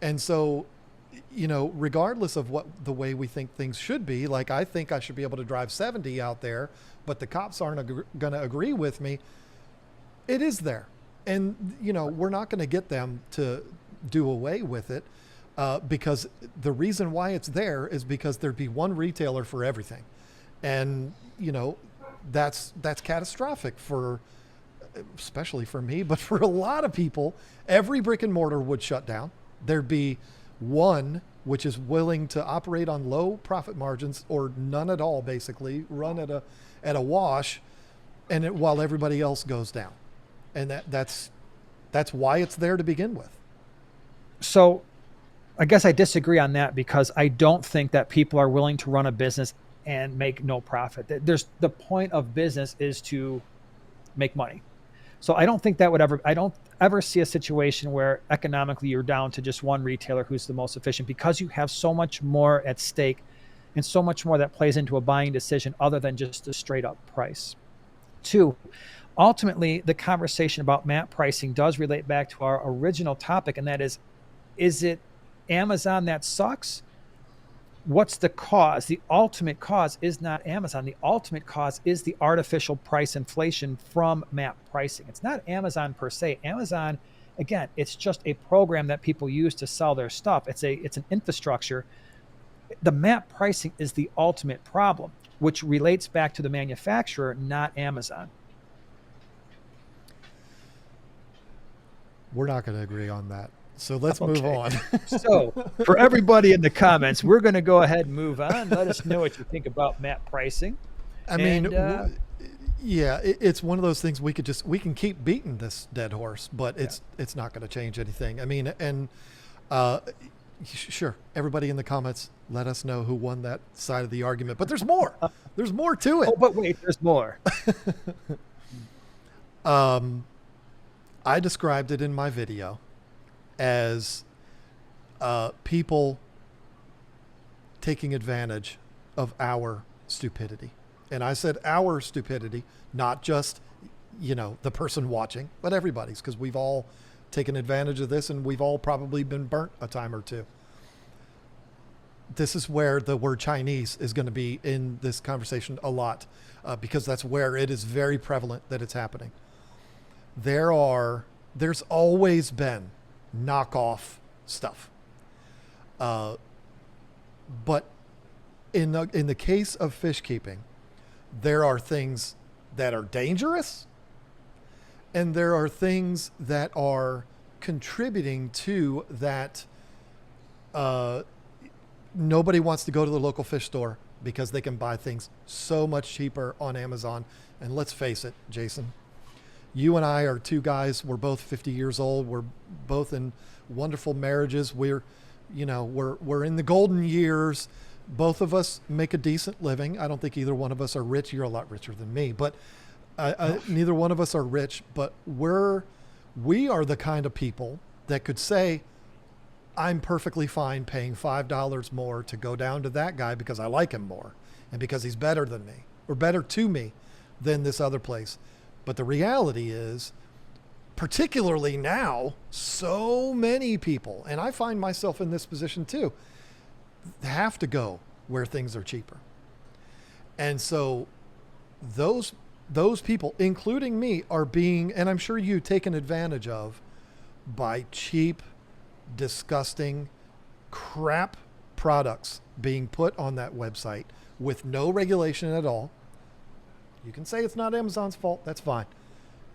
And so, regardless of what the way we think things should be, like I think I should be able to drive 70 out there, but the cops aren't going to agree with me. It is there. And, we're not going to get them to do away with it, because the reason why it's there is because there'd be one retailer for everything. And, that's catastrophic especially for me, but for a lot of people. Every brick and mortar would shut down. There'd be one which is willing to operate on low profit margins or none at all, basically run at a wash, and while everybody else goes down. And that's why it's there to begin with. So I guess I disagree on that, because I don't think that people are willing to run a business and make no profit. The point of business is to make money. So I don't think I don't ever see a situation where economically you're down to just one retailer who's the most efficient, because you have so much more at stake and so much more that plays into a buying decision other than just a straight up price. Two, ultimately, the conversation about map pricing does relate back to our original topic, and that is it Amazon that sucks? What's the cause? The ultimate cause is not Amazon. The ultimate cause is the artificial price inflation from map pricing. It's not Amazon per se. Amazon, again, it's just a program that people use to sell their stuff. It's an infrastructure. The map pricing is the ultimate problem, which relates back to the manufacturer, not Amazon. We're not going to agree on that. So let's move on. So for everybody in the comments, we're going to go ahead and move on. Let us know what you think about map pricing. It's one of those things we can keep beating this dead horse, but it's not going to change anything. I mean, and sure, everybody in the comments, let us know who won that side of the argument. But there's more. There's more to it. Oh, but wait, there's more. I described it in my video as people taking advantage of our stupidity. And I said our stupidity, not just, the person watching, but everybody's, because we've all taken advantage of this and we've all probably been burnt a time or two. This is where the word Chinese is going to be in this conversation a lot, because that's where it is very prevalent that it's happening. There's always been knockoff stuff. But in the case of fish keeping, there are things that are dangerous and there are things that are contributing to that. Nobody wants to go to the local fish store because they can buy things so much cheaper on Amazon. And let's face it, Jason, you and I are two guys. We're both 50 years old. We're both in wonderful marriages. We're in the golden years. Both of us make a decent living. I don't think either one of us are rich. You're a lot richer than me, but neither one of us are rich, but we are the kind of people that could say, I'm perfectly fine paying $5 more to go down to that guy because I like him more and because he's better than me or better to me than this other place. But the reality is, particularly now, so many people, and I find myself in this position too, have to go where things are cheaper. And so those people, including me, are being, and I'm sure you, taken advantage of by cheap, disgusting crap products being put on that website with no regulation at all. You can say it's not Amazon's fault. That's fine.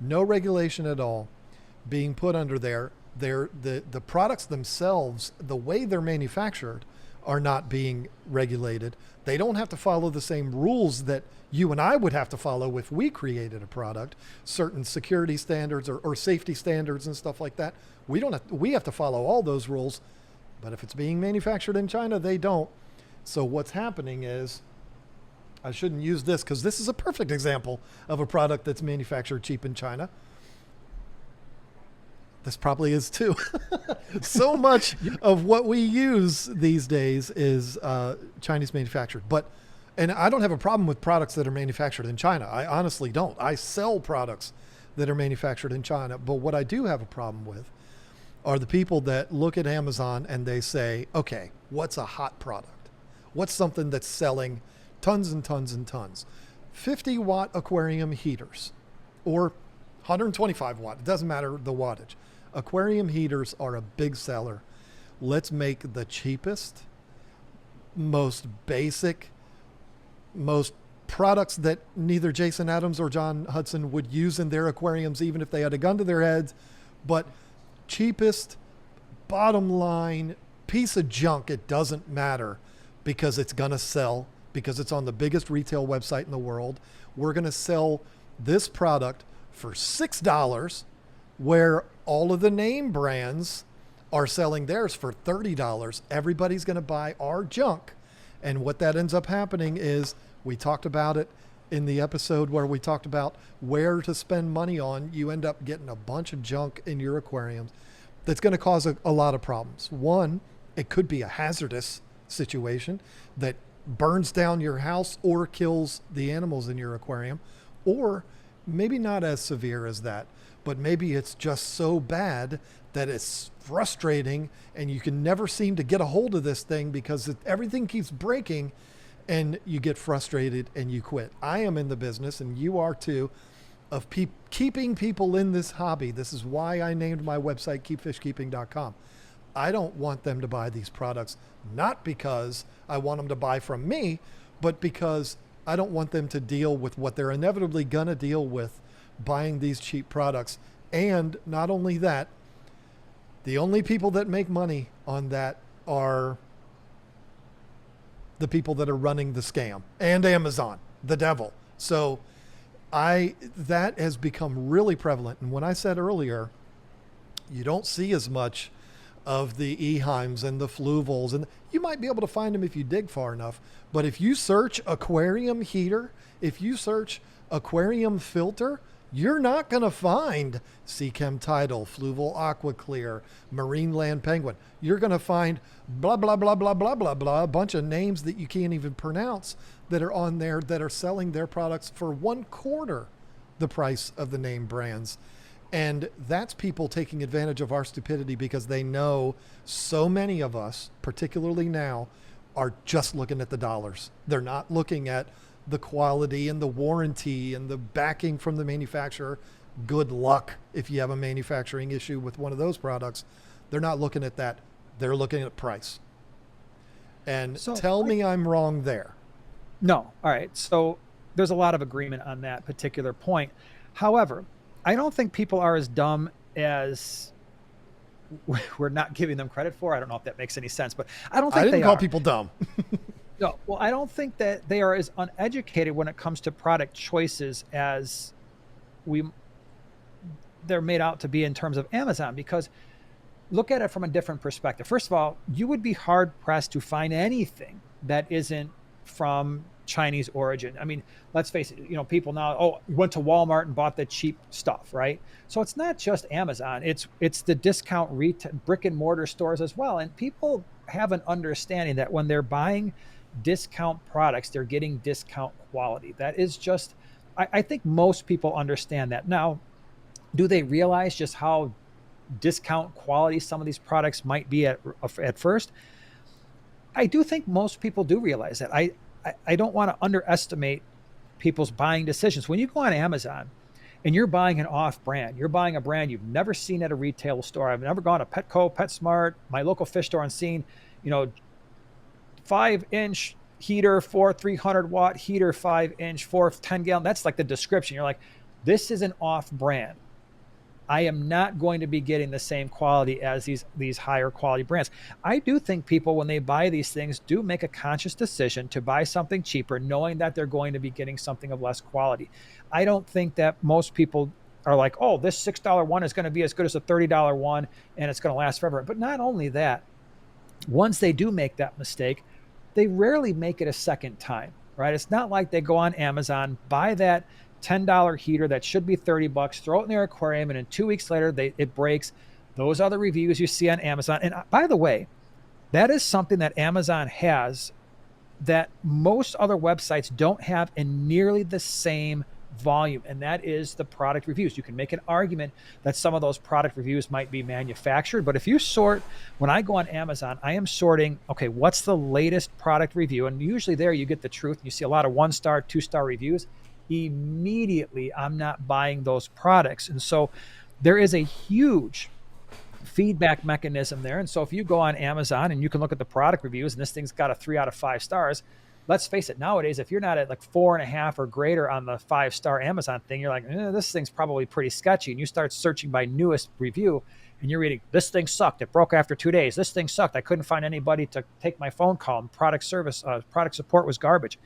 No regulation at all being put under there. The products themselves, the way they're manufactured, are not being regulated. They don't have to follow the same rules that you and I would have to follow if we created a product, certain security standards or safety standards and stuff like that. We have to follow all those rules, but if it's being manufactured in China, they don't. So what's happening is, I shouldn't use this because this is a perfect example of a product that's manufactured cheap in China. This probably is too. So much of what we use these days is Chinese manufactured. And I don't have a problem with products that are manufactured in China. I honestly don't. I sell products that are manufactured in China. But what I do have a problem with are the people that look at Amazon and they say, okay, what's a hot product? What's something that's selling tons and tons and tons? 50-watt aquarium heaters or 125 watt. It doesn't matter the wattage. Aquarium heaters are a big seller. Let's make the cheapest, most basic, most products that neither Jason Adams or John Hudson would use in their aquariums, even if they had a gun to their heads, but cheapest, bottom line piece of junk. It doesn't matter because it's going to sell, because it's on the biggest retail website in the world. We're going to sell this product for $6, where all of the name brands are selling theirs for $30. Everybody's going to buy our junk. And what that ends up happening is, we talked about it in the episode where we talked about where to spend money on. You end up getting a bunch of junk in your aquariums that's going to cause a lot of problems. One, it could be a hazardous situation that burns down your house or kills the animals in your aquarium, or maybe not as severe as that, but maybe it's just so bad that it's frustrating and you can never seem to get a hold of this thing because everything keeps breaking and you get frustrated and you quit. I am in the business, and you are too, of keeping people in this hobby. This is why I named my website keepfishkeeping.com. I don't want them to buy these products, not because I want them to buy from me, but because I don't want them to deal with what they're inevitably going to deal with buying these cheap products. And not only that, the only people that make money on that are the people that are running the scam, and Amazon, the devil. So that has become really prevalent. And when I said earlier, you don't see as much of the Eheims and the Fluvels, and you might be able to find them if you dig far enough. But if you search aquarium heater, if you search aquarium filter, you're not going to find Seachem Tidal, Fluval Aqua Clear, Marine Land Penguin. You're going to find blah, blah, blah, blah, blah, blah, blah, a bunch of names that you can't even pronounce that are on there that are selling their products for 1/4 the price of the name brands. And that's people taking advantage of our stupidity because they know so many of us, particularly now, are just looking at the dollars. They're not looking at the quality and the warranty and the backing from the manufacturer. Good luck if you have a manufacturing issue with one of those products. They're not looking at that. They're looking at price. And So tell me I'm wrong there. no. All right. So there's a lot of agreement on that particular point. However, I don't think people are as dumb as we're not giving them credit for. I don't know if that makes any sense, but I don't I think didn't they call are. people dumb. No, well, I don't think that they are as uneducated when it comes to product choices as we they're made out to be in terms of Amazon, because look at it from a different perspective. First of all, you would be hard pressed to find anything that isn't from Chinese origin. I mean, let's face it, people now, oh, you went to Walmart and bought the cheap stuff, right? So it's not just Amazon. It's the discount retail brick and mortar stores as well. And people have an understanding that when they're buying discount products, they're getting discount quality. That is just, I think most people understand that. Now, do they realize just how discount quality some of these products might be at first? I do think most people do realize that. I don't want to underestimate people's buying decisions. When you go on Amazon and you're buying an off brand, you're buying a brand you've never seen at a retail store. I've never gone to Petco, PetSmart, my local fish store and seen, 5-inch heater for 300-watt heater, 5-inch for 10-gallon. That's like the description. You're like, this is an off brand. I am not going to be getting the same quality as these higher quality brands. I do think people, when they buy these things, do make a conscious decision to buy something cheaper, knowing that they're going to be getting something of less quality. I don't think that most people are like, oh, this $6 one is going to be as good as a $30 one and it's going to last forever. But not only that, once they do make that mistake, they rarely make it a second time, right? It's not like they go on Amazon, buy that $10 heater that should be $30, throw it in their aquarium, and in 2 weeks later, it breaks. Those are the reviews you see on Amazon. And by the way, that is something that Amazon has that most other websites don't have in nearly the same volume, and that is the product reviews. You can make an argument that some of those product reviews might be manufactured, but if you sort, when I go on Amazon, I am sorting, okay, what's the latest product review? And usually there you get the truth. You see a lot of 1-star, 2-star reviews. Immediately, I'm not buying those products. And so there is a huge feedback mechanism there. And so if you go on Amazon and you can look at the product reviews and this thing's got a 3 out of 5 stars, let's face it, nowadays, if you're not at like 4.5 or greater on the 5-star Amazon thing, you're like, this thing's probably pretty sketchy. And you start searching by newest review and you're reading, this thing sucked. It broke after 2 days. This thing sucked. I couldn't find anybody to take my phone call. And product support was garbage.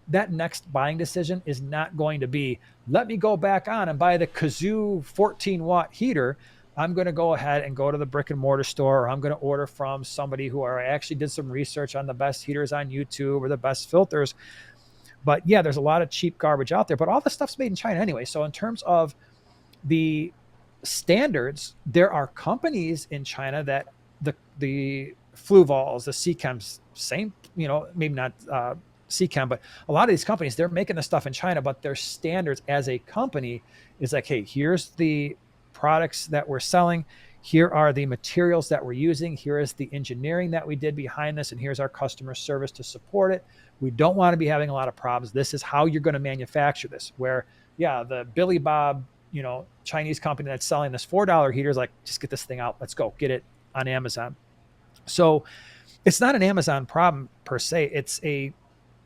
That next buying decision is not going to be, let me go back on and buy the Kazoo 14-watt heater. I'm going to go ahead and go to the brick and mortar store, or I'm going to order from somebody who actually did some research on the best heaters on YouTube or the best filters. But yeah, there's a lot of cheap garbage out there, but all the stuff's made in China anyway. So in terms of the standards, there are companies in China that the Fluvals, the Seachems, same, maybe not Seachem, but a lot of these companies, they're making the stuff in China, but their standards as a company is like, hey, here's the products that we're selling. Here are the materials that we're using. Here is the engineering that we did behind this. And here's our customer service to support it. We don't want to be having a lot of problems. This is how you're going to manufacture this. Where, yeah, the Billy Bob, Chinese company that's selling this $4 heater is like, just get this thing out. Let's go get it on Amazon. So it's not an Amazon problem per se.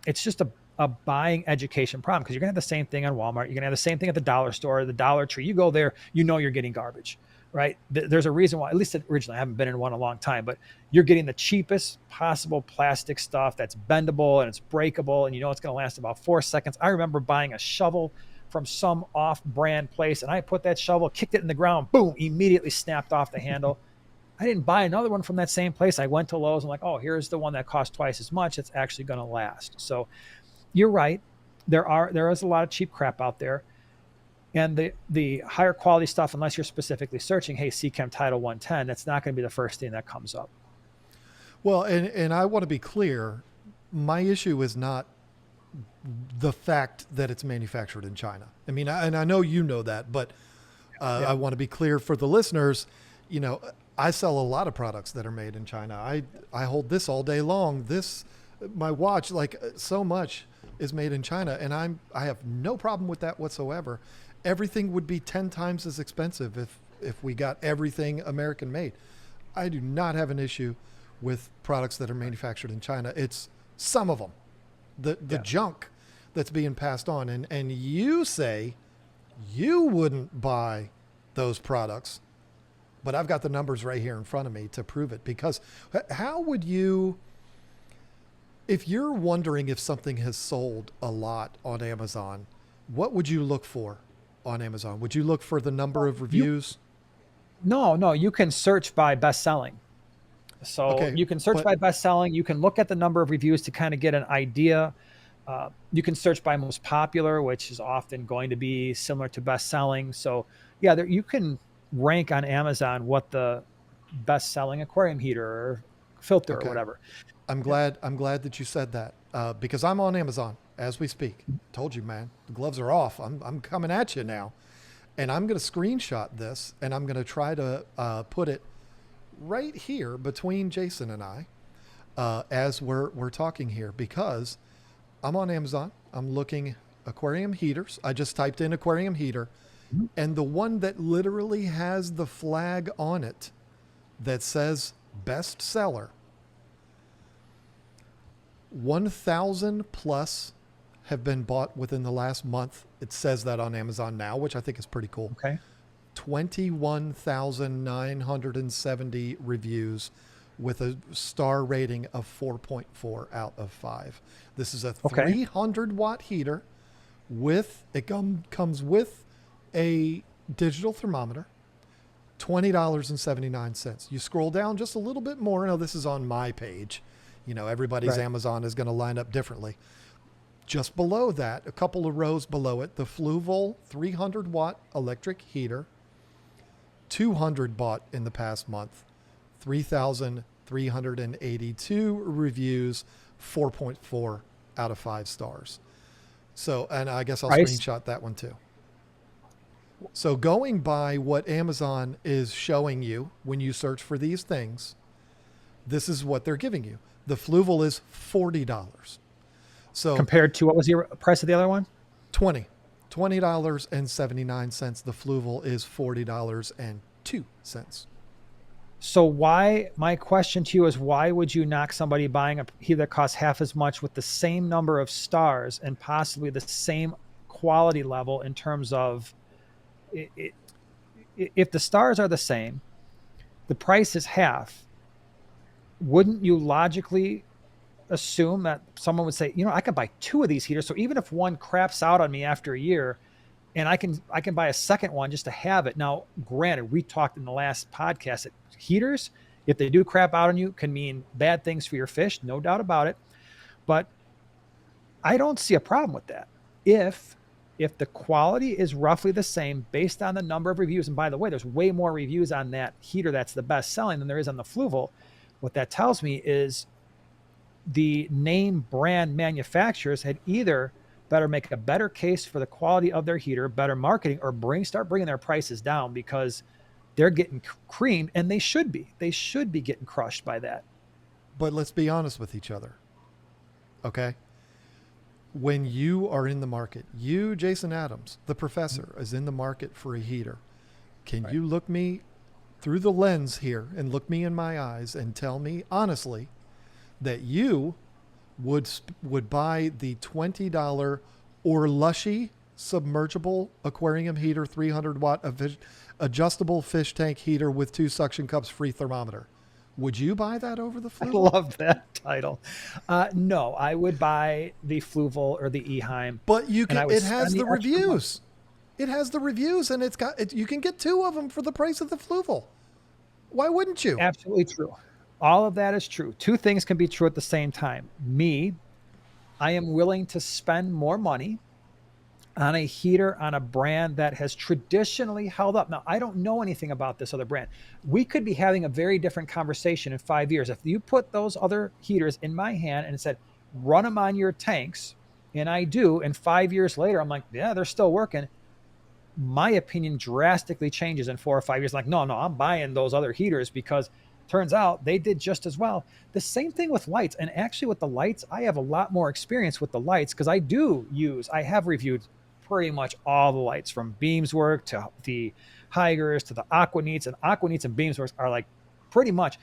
It's just a buying education problem, because you're going to have the same thing on Walmart. You're going to have the same thing at the dollar store, the Dollar Tree. You go there, you're getting garbage, right? There's a reason why, at least originally, I haven't been in one in a long time, but you're getting the cheapest possible plastic stuff that's bendable and it's breakable and it's going to last about 4 seconds. I remember buying a shovel from some off-brand place, and I put that shovel, kicked it in the ground, boom, immediately snapped off the handle. I didn't buy another one from that same place. I went to Lowe's and like, oh, here's the one that costs twice as much. It's actually going to last. So you're right. There is a lot of cheap crap out there. And the higher quality stuff, unless you're specifically searching, hey, CChem Title 110, that's not going to be the first thing that comes up. Well, and I want to be clear, my issue is not the fact that it's manufactured in China. I mean, and I know you know that, but I want to be clear for the listeners. You know, I sell a lot of products that are made in China. I hold this all day long. This, my watch, like so much is made in China, and I have no problem with that whatsoever. Everything would be 10 times as expensive if we got everything American made. I do not have an issue with products that are manufactured in China. It's some of them, the junk that's being passed on. And you say you wouldn't buy those products, but I've got the numbers right here in front of me to prove it. Because how would you, if you're wondering if something has sold a lot on Amazon, what would you look for on Amazon? Would you look for the number of reviews? No, you can search by best selling. So Okay, you can search by best selling. You can look at the number of reviews to kind of get an idea. You can search by most popular, which is often going to be similar to best selling. So yeah, you can rank on Amazon what the best selling aquarium heater or filter or whatever. I'm glad that you said that because I'm on Amazon as we speak. Told you, man, the gloves are off. I'm coming at you now, and I'm going to screenshot this, and I'm going to try to put it right here between Jason and I as we're talking here, because I'm on Amazon. I'm looking aquarium heaters. I just typed in aquarium heater, and the one that literally has the flag on it that says best seller, 1,000 plus have been bought within the last month. It says that on Amazon now, which I think is pretty cool. Okay. 21,970 reviews with a star rating of 4.4 out of 5. This is a 300 watt heater with, comes with a digital thermometer, $20.79. You scroll down just a little bit more. Now this is on my page. You know, everybody's Amazon is going to line up differently. Just below that, a couple of rows below it, the Fluval 300 watt electric heater, 200 bought in the past month, 3,382 reviews, 4.4 out of 5 stars. So, and I guess I'll screenshot that one too. So going by what Amazon is showing you when you search for these things, this is what they're giving you. The Fluval is $40. So compared to, what was the price of the other one? $20.79. The Fluval is $40.02. So my question to you is, why would you knock somebody buying a heater that costs half as much with the same number of stars and possibly the same quality level in terms of it, if the stars are the same, the price is half, wouldn't you logically assume that someone would say, you know, I could buy 2 of these heaters. So even if one craps out on me after a year, and I can buy a second one just to have it. Now, granted, we talked in the last podcast that heaters, if they do crap out on you, can mean bad things for your fish, no doubt about it. But I don't see a problem with that. If the quality is roughly the same based on the number of reviews, and by the way, there's way more reviews on that heater that's the best selling than there is on the Fluval. What that tells me is the name brand manufacturers had either better make a better case for the quality of their heater, better marketing, or start bringing their prices down, because they're getting creamed, and they should be getting crushed by that. But let's be honest with each other. Okay. When you are in the market, you, Jason Adams, the professor, is in the market for a heater. Can you look me through the lens here and look me in my eyes and tell me honestly that you would buy the $20 Orlushy submergible aquarium heater, 300 watt adjustable fish tank heater with 2 suction cups, free thermometer? Would you buy that over the Fluval? I love that title. No, I would buy the Fluval or the Eheim. But you can. It has the reviews. It has the reviews, and you can get 2 of them for the price of the Fluval. Why wouldn't you? Absolutely true. All of that is true. 2 things can be true at the same time. I am willing to spend more money on a heater on a brand that has traditionally held up. Now, I don't know anything about this other brand. We could be having a very different conversation in 5 years. If you put those other heaters in my hand and said, run them on your tanks, and I do, and 5 years later, I'm like, yeah, they're still working. My opinion drastically changes in 4 or 5 years. Like, no, I'm buying those other heaters because turns out they did just as well. The same thing with lights. And actually, with the lights, I have a lot more experience with the lights because I have reviewed pretty much all the lights from Beamswork to the Hygers to the Aquaneats. And Aquaneats and Beamsworks are like pretty much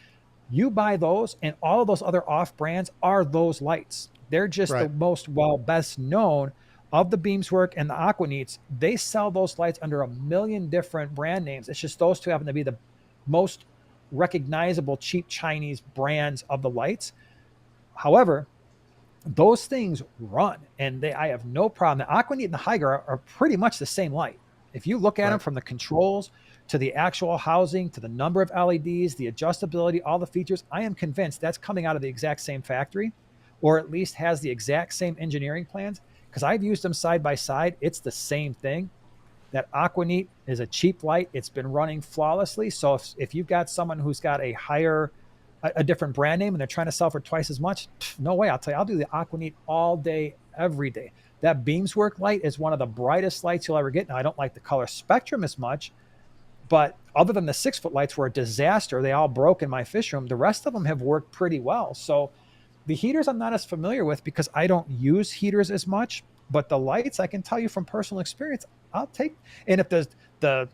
you buy those, and all of those other off brands are those lights. They're just the Right. most best known of the Beamswork and the Aquaneats. They sell those lights under a million different brand names. It's just those two happen to be the most recognizable cheap Chinese brands of the lights. However, those things run, and I have no problem. The Aquaneat and the Hyger are pretty much the same light. If you look at them Right. from the controls to the actual housing to the number of LEDs, the adjustability, all the features, I am convinced that's coming out of the exact same factory, or at least has the exact same engineering plans, because I've used them side by side. It's the same thing. That Aquaneat is a cheap light. It's been running flawlessly. So if you've got someone who's got a different brand name and they're trying to sell for twice as much, no way. I'll tell you, I'll do the Aquaneat all day, every day. That Beamswork light is one of the brightest lights you'll ever get. Now, I don't like the color spectrum as much, but other than the 6 foot lights were a disaster, they all broke in my fish room. The rest of them have worked pretty well. So the heaters I'm not as familiar with because I don't use heaters as much, but the lights I can tell you from personal experience, I'll take. And if the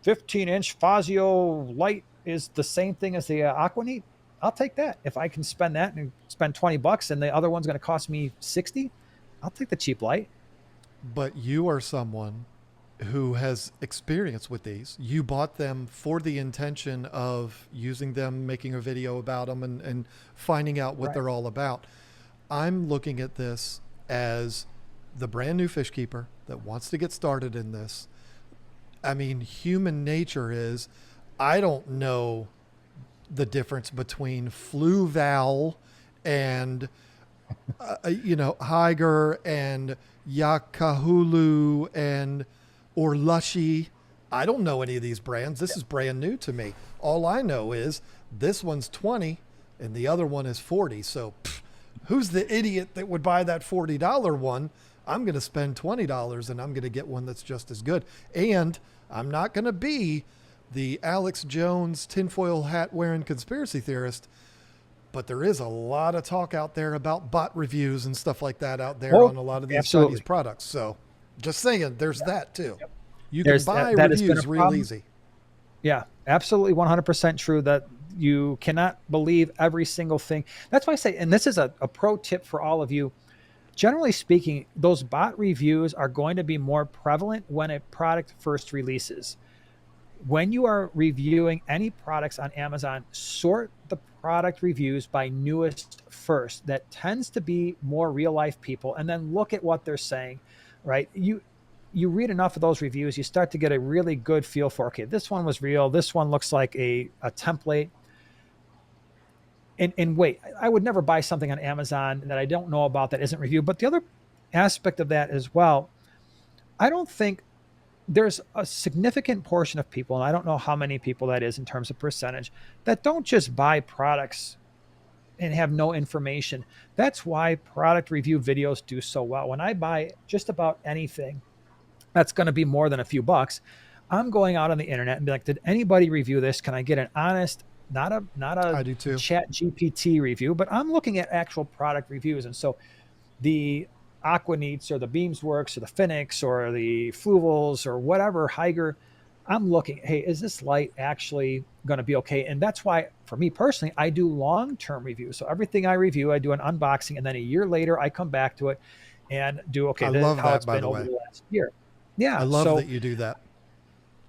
15-inch Fazio light is the same thing as the Aquaneat, I'll take that. If I can spend that and spend $20 and the other one's going to cost me 60, I'll take the cheap light. But you are someone who has experience with these. You bought them for the intention of using them, making a video about them, and finding out what Right. they're all about. I'm looking at this as the brand new fish keeper that wants to get started in this. I mean, human nature is, I don't know the difference between Fluval and Higer and Yakahulu and or Lushy. I don't know any of these brands. This is brand new to me. All I know is this one's 20 and the other one is 40. So who's the idiot that would buy that $40 one? I'm going to spend $20 and I'm going to get one that's just as good. And I'm not going to be the Alex Jones tinfoil hat wearing conspiracy theorist, but there is a lot of talk out there about bot reviews and stuff like that out there Oh, on a lot of these absolutely. Chinese products. So just saying, there's that too. Yep. You can There's buy that has been a reviews real problem. easy. Yeah, absolutely 100% true that you cannot believe every single thing. That's why I say, and this is a pro tip for all of you. Generally speaking, those bot reviews are going to be more prevalent when a product first releases. When you are reviewing any products on Amazon, sort the product reviews by newest first. That tends to be more real life people, and then look at what they're saying, right? You read enough of those reviews, you start to get a really good feel for, okay, this one was real. This one looks like a template. And wait, I would never buy something on Amazon that I don't know about that isn't reviewed. But the other aspect of that as well, I don't think there's a significant portion of people, and I don't know how many people that is in terms of percentage, that don't just buy products and have no information. That's why product review videos do so well. When I buy just about anything that's going to be more than a few bucks, I'm going out on the internet and be like, did anybody review this? Can I get an honest, not I a do too. chat GPT review, but I'm looking at actual product reviews. And so the Aquaneats or the Beamsworks or the Phoenix or the Fluvals or whatever, Higer, I'm looking, hey, is this light actually going to be okay? And that's why, for me personally, I do long-term reviews. So everything I review, I do an unboxing, and then a year later, I come back to it and do, okay, I this is love how that, it's by been the over way. the last year. I Yeah. love So that you do that.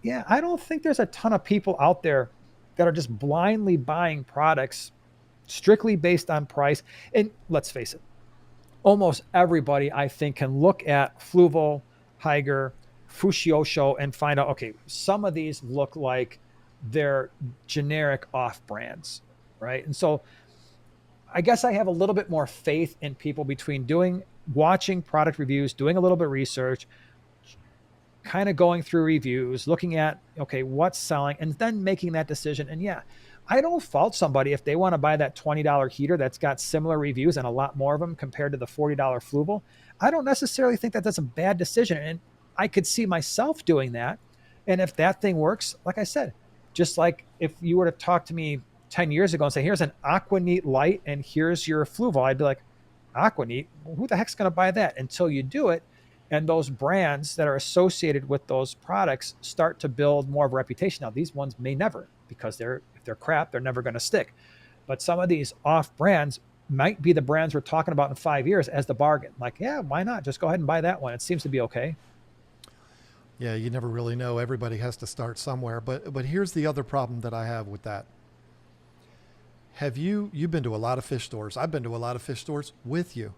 yeah, I don't think there's a ton of people out there that are just blindly buying products strictly based on price. And let's face it, almost everybody I think can look at Fluval, Higer, Fushiosho and find out, okay, some of these look like they're generic off brands, right? And so I guess I have a little bit more faith in people between doing watching product reviews, doing a little bit of research, kind of going through reviews, looking at, okay, what's selling, and then making that decision. And yeah, I don't fault somebody if they want to buy that $20 heater that's got similar reviews and a lot more of them compared to the $40 Fluval. I don't necessarily think that that's a bad decision. And I could see myself doing that. And if that thing works, like I said, just like if you were to talk to me 10 years ago and say, here's an Aquaneat light and here's your Fluval, I'd be like, Aquaneat? Who the heck's going to buy that? Until you do it. And those brands that are associated with those products start to build more of a reputation. Now, these ones may never, because if they're crap, they're never going to stick. But some of these off brands might be the brands we're talking about in 5 years as the bargain. Like, yeah, why not? Just go ahead and buy that one. It seems to be okay. Yeah, you never really know. Everybody has to start somewhere. But here's the other problem that I have with that. You've been to a lot of fish stores. I've been to a lot of fish stores with you.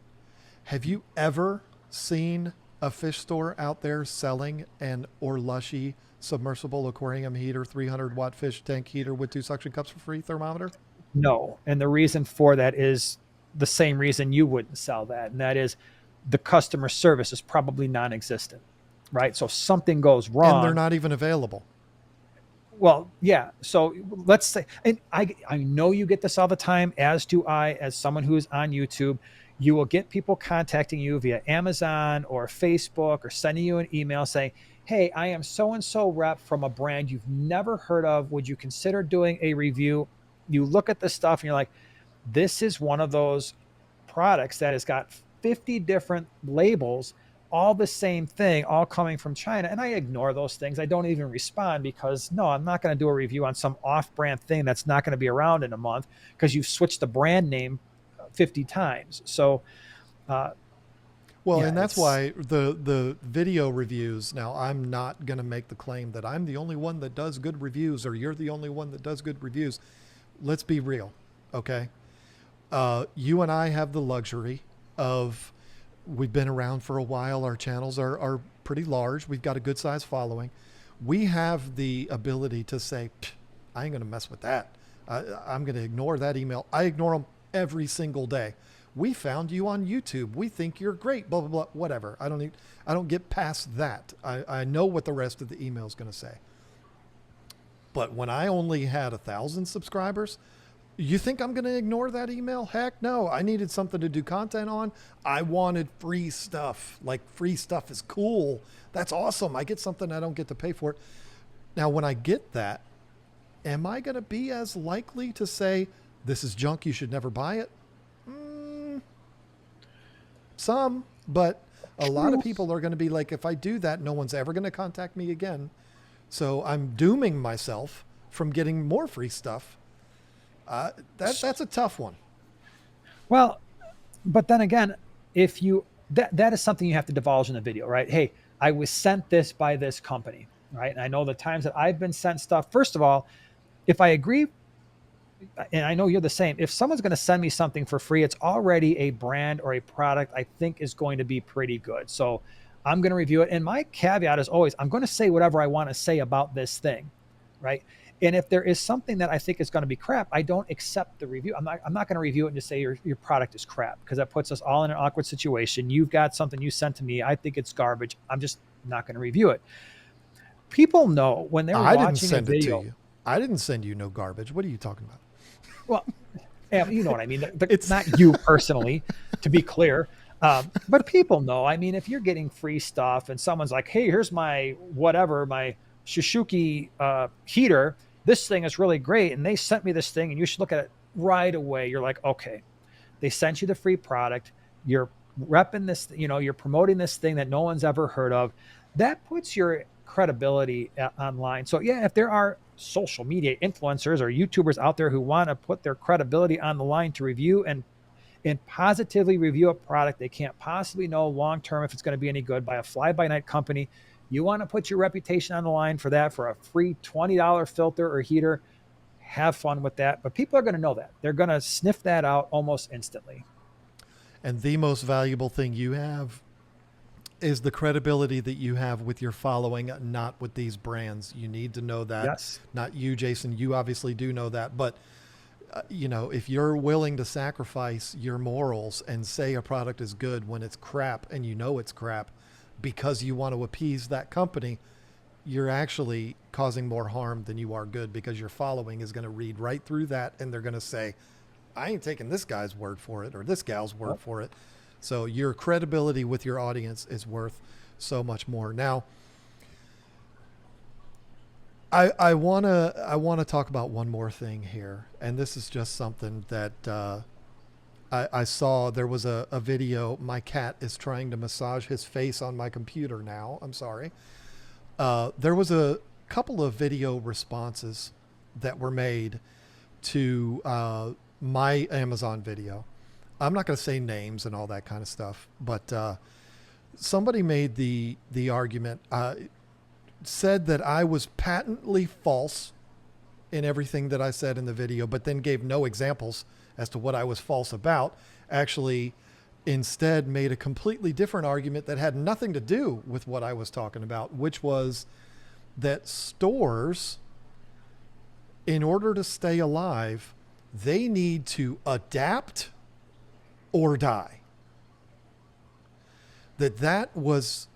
Have you ever seen a fish store out there selling an Orlushy submersible aquarium heater, 300-watt fish tank heater with 2 suction cups for free thermometer? No. And the reason for that is the same reason you wouldn't sell that. And that is the customer service is probably non-existent, right? So something goes wrong. And they're not even available. Well, yeah. So let's say, and I know you get this all the time, as do I, as someone who is on YouTube. You will get people contacting you via Amazon or Facebook or sending you an email saying, hey, I am so-and-so rep from a brand you've never heard of. Would you consider doing a review? You look at the stuff and you're like, this is one of those products that has got 50 different labels, all the same thing, all coming from China. And I ignore those things. I don't even respond because no, I'm not going to do a review on some off-brand thing that's not going to be around in a month because you've switched the brand name 50 times. So, well, yeah, and that's why the video reviews, now I'm not going to make the claim that I'm the only one that does good reviews or you're the only one that does good reviews. Let's be real. Okay. You and I have the luxury of, we've been around for a while. Our channels are pretty large. We've got a good size following. We have the ability to say, I ain't going to mess with that. I'm going to ignore that email. I ignore them every single day. We found you on YouTube. We think you're great, blah, blah, blah, whatever. I don't get past that. I know what the rest of the email is going to say. But when I only had 1,000 subscribers, you think I'm going to ignore that email? Heck no. I needed something to do content on. I wanted free stuff. Like, free stuff is cool. That's awesome. I get something I don't get to pay for it. Now, when I get that, am I going to be as likely to say, this is junk, you should never buy it? Some, but a lot of people are going to be like, if I do that, no one's ever going to contact me again. So I'm dooming myself from getting more free stuff. That's a tough one. Well, but then again, if you, that is something you have to divulge in the video, right? Hey, I was sent this by this company, right? And I know the times that I've been sent stuff. First of all, if I agree, and I know you're the same, if someone's going to send me something for free, it's already a brand or a product I think is going to be pretty good. So I'm going to review it. And my caveat is always, I'm going to say whatever I want to say about this thing, right? And if there is something that I think is going to be crap, I don't accept the review. I'm not going to review it and just say your product is crap, because that puts us all in an awkward situation. You've got something you sent to me. I think it's garbage. I'm just not going to review it. People know when they're watching a video. It to you. I didn't send you no garbage. What are you talking about? Well, you know what I mean. It's not you personally, to be clear. But people know. I mean, if you're getting free stuff and someone's like, hey, here's my whatever, my Shishuki heater. This thing is really great. And they sent me this thing and you should look at it right away. You're like, okay, they sent you the free product. You're repping this, you're promoting this thing that no one's ever heard of. That puts your credibility online. So yeah, if there are social media influencers or YouTubers out there who want to put their credibility on the line to review and positively review a product they can't possibly know long-term if it's going to be any good by a fly-by-night company, you want to put your reputation on the line for that, for a free $20 filter or heater, have fun with that. But people are going to know that. They're going to sniff that out almost instantly. And the most valuable thing you have is the credibility that you have with your following, not with these brands. You need to know that. Yes. Not you, Jason. You obviously do know that. But if you're willing to sacrifice your morals and say a product is good when it's crap and you know it's crap because you want to appease that company, you're actually causing more harm than you are good, because your following is going to read right through that and they're going to say, I ain't taking this guy's word for it or this gal's word for it. So your credibility with your audience is worth so much more. Now, I wanna talk about one more thing here, and this is just something that I saw. There was a video. My cat is trying to massage his face on my computer now. I'm sorry. There was a couple of video responses that were made to my Amazon video. I'm not going to say names and all that kind of stuff, but somebody made the argument, said that I was patently false in everything that I said in the video, but then gave no examples as to what I was false about. Actually, instead made a completely different argument that had nothing to do with what I was talking about, which was that stores, in order to stay alive, they need to adapt or die. That was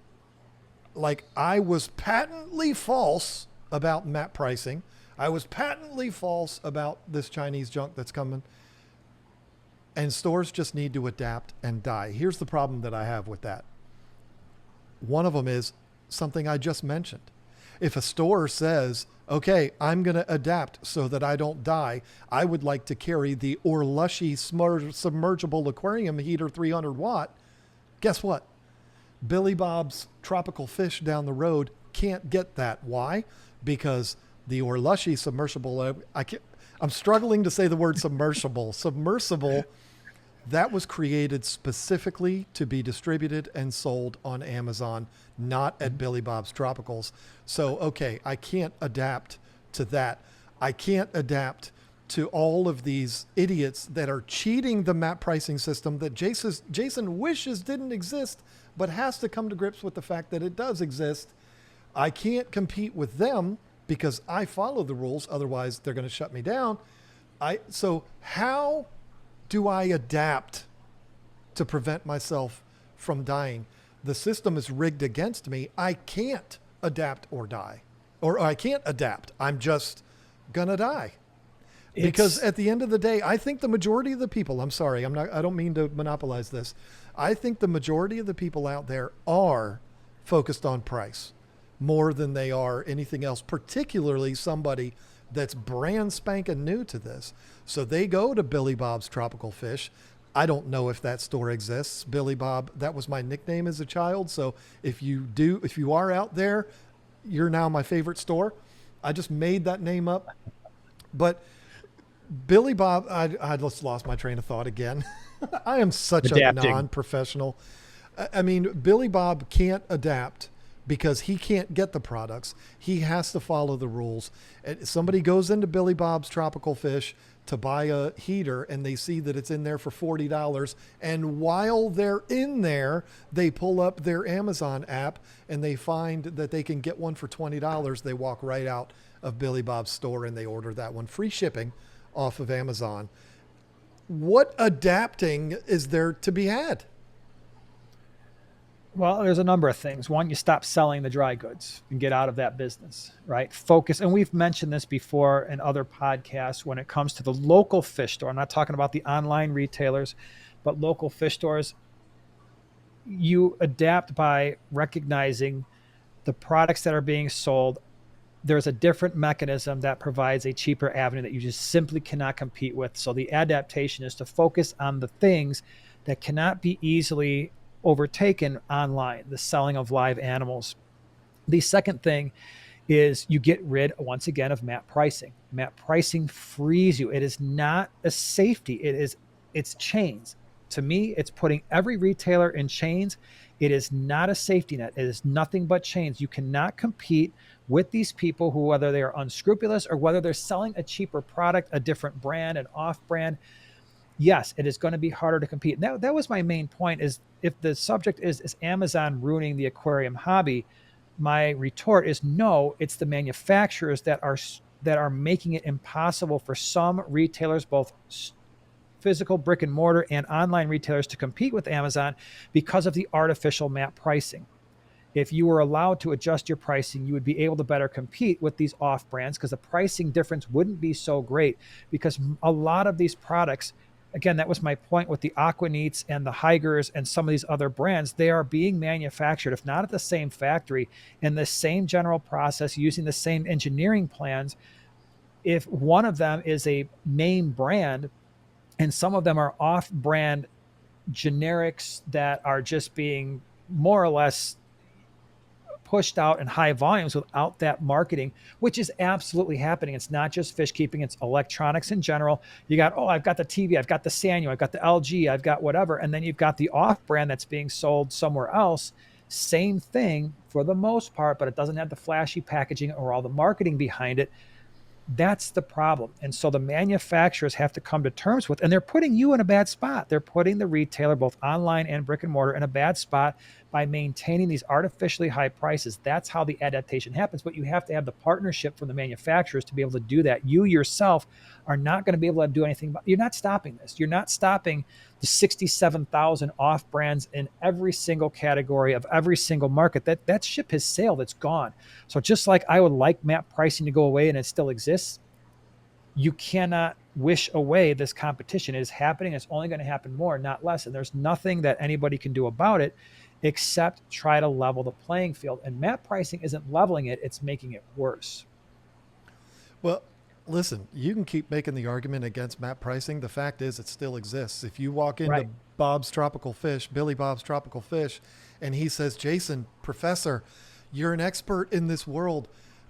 like, I was patently false about map pricing. I was patently false about this Chinese junk that's coming. And stores just need to adapt and die. Here's the problem that I have with that. One of them is something I just mentioned. If a store says, okay, I'm going to adapt so that I don't die, I would like to carry the Orlushy submergible aquarium heater 300 watt. Guess what? Billy Bob's Tropical Fish down the road can't get that. Why? Because the Orlushy submersible, I'm struggling to say the word submersible, that was created specifically to be distributed and sold on Amazon, not at Billy Bob's Tropicals. So, okay, I can't adapt to that. I can't adapt to all of these idiots that are cheating the map pricing system that Jason wishes didn't exist, but has to come to grips with the fact that it does exist. I can't compete with them because I follow the rules. Otherwise, they're going to shut me down. So how do I adapt to prevent myself from dying? The system is rigged against me. I can't adapt or die, or I can't adapt. I'm just going to die. Because at the end of the day, I think the majority of the people, I don't mean to monopolize this. I think the majority of the people out there are focused on price more than they are anything else, particularly somebody that's brand spanking new to this. So they go to Billy Bob's Tropical Fish. I don't know if that store exists. Billy Bob, that was my nickname as a child. So if you are out there, you're now my favorite store. I just made that name up. But Billy Bob, I just lost my train of thought again. I am such Adapting. a non-professional. I mean, Billy Bob can't adapt because he can't get the products. He has to follow the rules. And somebody goes into Billy Bob's Tropical Fish to buy a heater and they see that it's in there for $40. And while they're in there, they pull up their Amazon app and they find that they can get one for $20. They walk right out of Billy Bob's store and they order that one. Free shipping off of Amazon. What adapting is there to be had? Well, there's a number of things. One, you stop selling the dry goods and get out of that business, right? Focus. And we've mentioned this before in other podcasts when it comes to the local fish store. I'm not talking about the online retailers, but local fish stores. You adapt by recognizing the products that are being sold. There's a different mechanism that provides a cheaper avenue that you just simply cannot compete with. So the adaptation is to focus on the things that cannot be easily overtaken online, the selling of live animals. The second thing is you get rid, once again, of map pricing. Map pricing frees you. It is not a safety. It's chains. To me, it's putting every retailer in chains. It is not a safety net. It is nothing but chains. You cannot compete with these people who, whether they are unscrupulous or whether they're selling a cheaper product, a different brand, an off brand. Yes, it is going to be harder to compete. That was my main point, is if the subject is Amazon ruining the aquarium hobby, my retort is no, it's the manufacturers that are that are making it impossible for some retailers, both physical brick and mortar and online retailers, to compete with Amazon because of the artificial MAP pricing. If you were allowed to adjust your pricing, you would be able to better compete with these off brands, because the pricing difference wouldn't be so great, because a lot of these products, again, that was my point with the Aquaneats and the Hygers and some of these other brands, they are being manufactured, if not at the same factory, in the same general process, using the same engineering plans. If one of them is a name brand and some of them are off brand generics that are just being more or less pushed out in high volumes without that marketing, which is absolutely happening. It's not just fish keeping, it's electronics in general. You got, oh, I've got the TV, I've got the Sanyo, I've got the LG, I've got whatever. And then you've got the off brand that's being sold somewhere else. Same thing for the most part, but it doesn't have the flashy packaging or all the marketing behind it. That's the problem. And so the manufacturers have to come to terms with, and they're putting you in a bad spot. They're putting the retailer, both online and brick and mortar, in a bad spot by maintaining these artificially high prices. That's how the adaptation happens. But you have to have the partnership from the manufacturers to be able to do that. You yourself are not going to be able to do anything. You're not stopping this. You're not stopping the 67,000 off brands in every single category of every single market. That ship has sailed. It's gone. So just like I would like MAP pricing to go away, and it still exists, you cannot wish away this competition. It is happening. It's only going to happen more, not less. And there's nothing that anybody can do about it except try to level the playing field. And MAP pricing isn't leveling it, it's making it worse. Well, listen, you can keep making the argument against MAP pricing. The fact is it still exists. If you walk into Right. Bob's Tropical Fish, Billy Bob's Tropical Fish, and he says, Jason, professor, you're an expert in this world.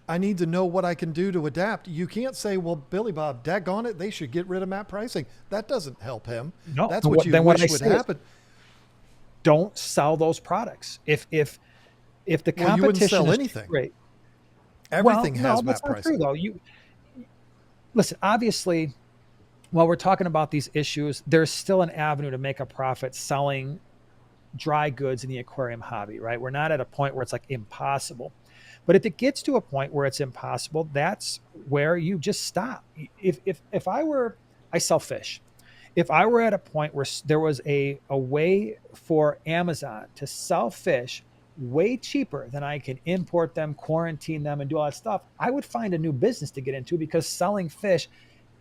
I need to know what I can do to adapt. You can't say, well, Billy Bob, daggone it, they should get rid of MAP pricing. That doesn't help him. No, That's what you then what wish I would say is, happen. don't sell those products. If the Well, you wouldn't competition sell is anything. great, Everything well, has no, that's MAP not pricing. true though. You listen. Obviously, while we're talking about these issues, there's still an avenue to make a profit selling dry goods in the aquarium hobby, right? We're not at a point where it's like impossible. But if it gets to a point where it's impossible, that's where you just stop. If I sell fish. If I were at a point where there was a way for Amazon to sell fish way cheaper than I can import them, quarantine them, and do all that stuff, I would find a new business to get into, because selling fish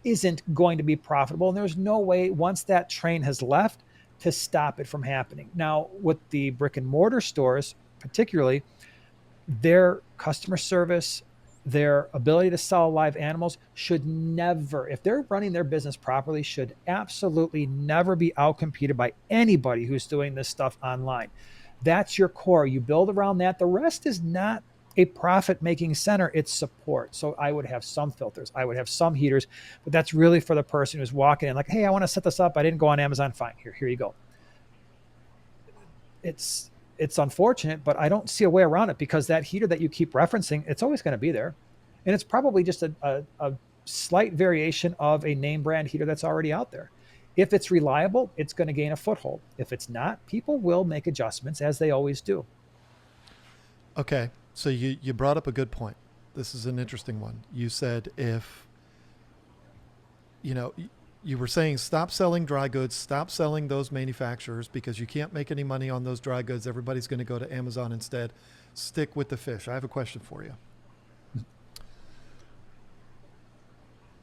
isn't going to be profitable. And there's no way, once that train has left, to stop it from happening. Now, with the brick and mortar stores, particularly, their customer service, their ability to sell live animals should never, if they're running their business properly, should absolutely never be outcompeted by anybody who's doing this stuff online. That's your core. You build around that. The rest is not a profit-making center. It's support. So I would have some filters. I would have some heaters, but that's really for the person who's walking in like, hey, I want to set this up. I didn't go on Amazon. Fine. Here you go. It's unfortunate, but I don't see a way around it, because that heater that you keep referencing, it's always going to be there. And it's probably just a slight variation of a name brand heater that's already out there. If it's reliable, it's going to gain a foothold. If it's not, people will make adjustments, as they always do. Okay. So you brought up a good point. This is an interesting one. You said if, you were saying stop selling dry goods, stop selling those manufacturers, because you can't make any money on those dry goods. Everybody's going to go to Amazon instead. Stick with the fish. I have a question for you.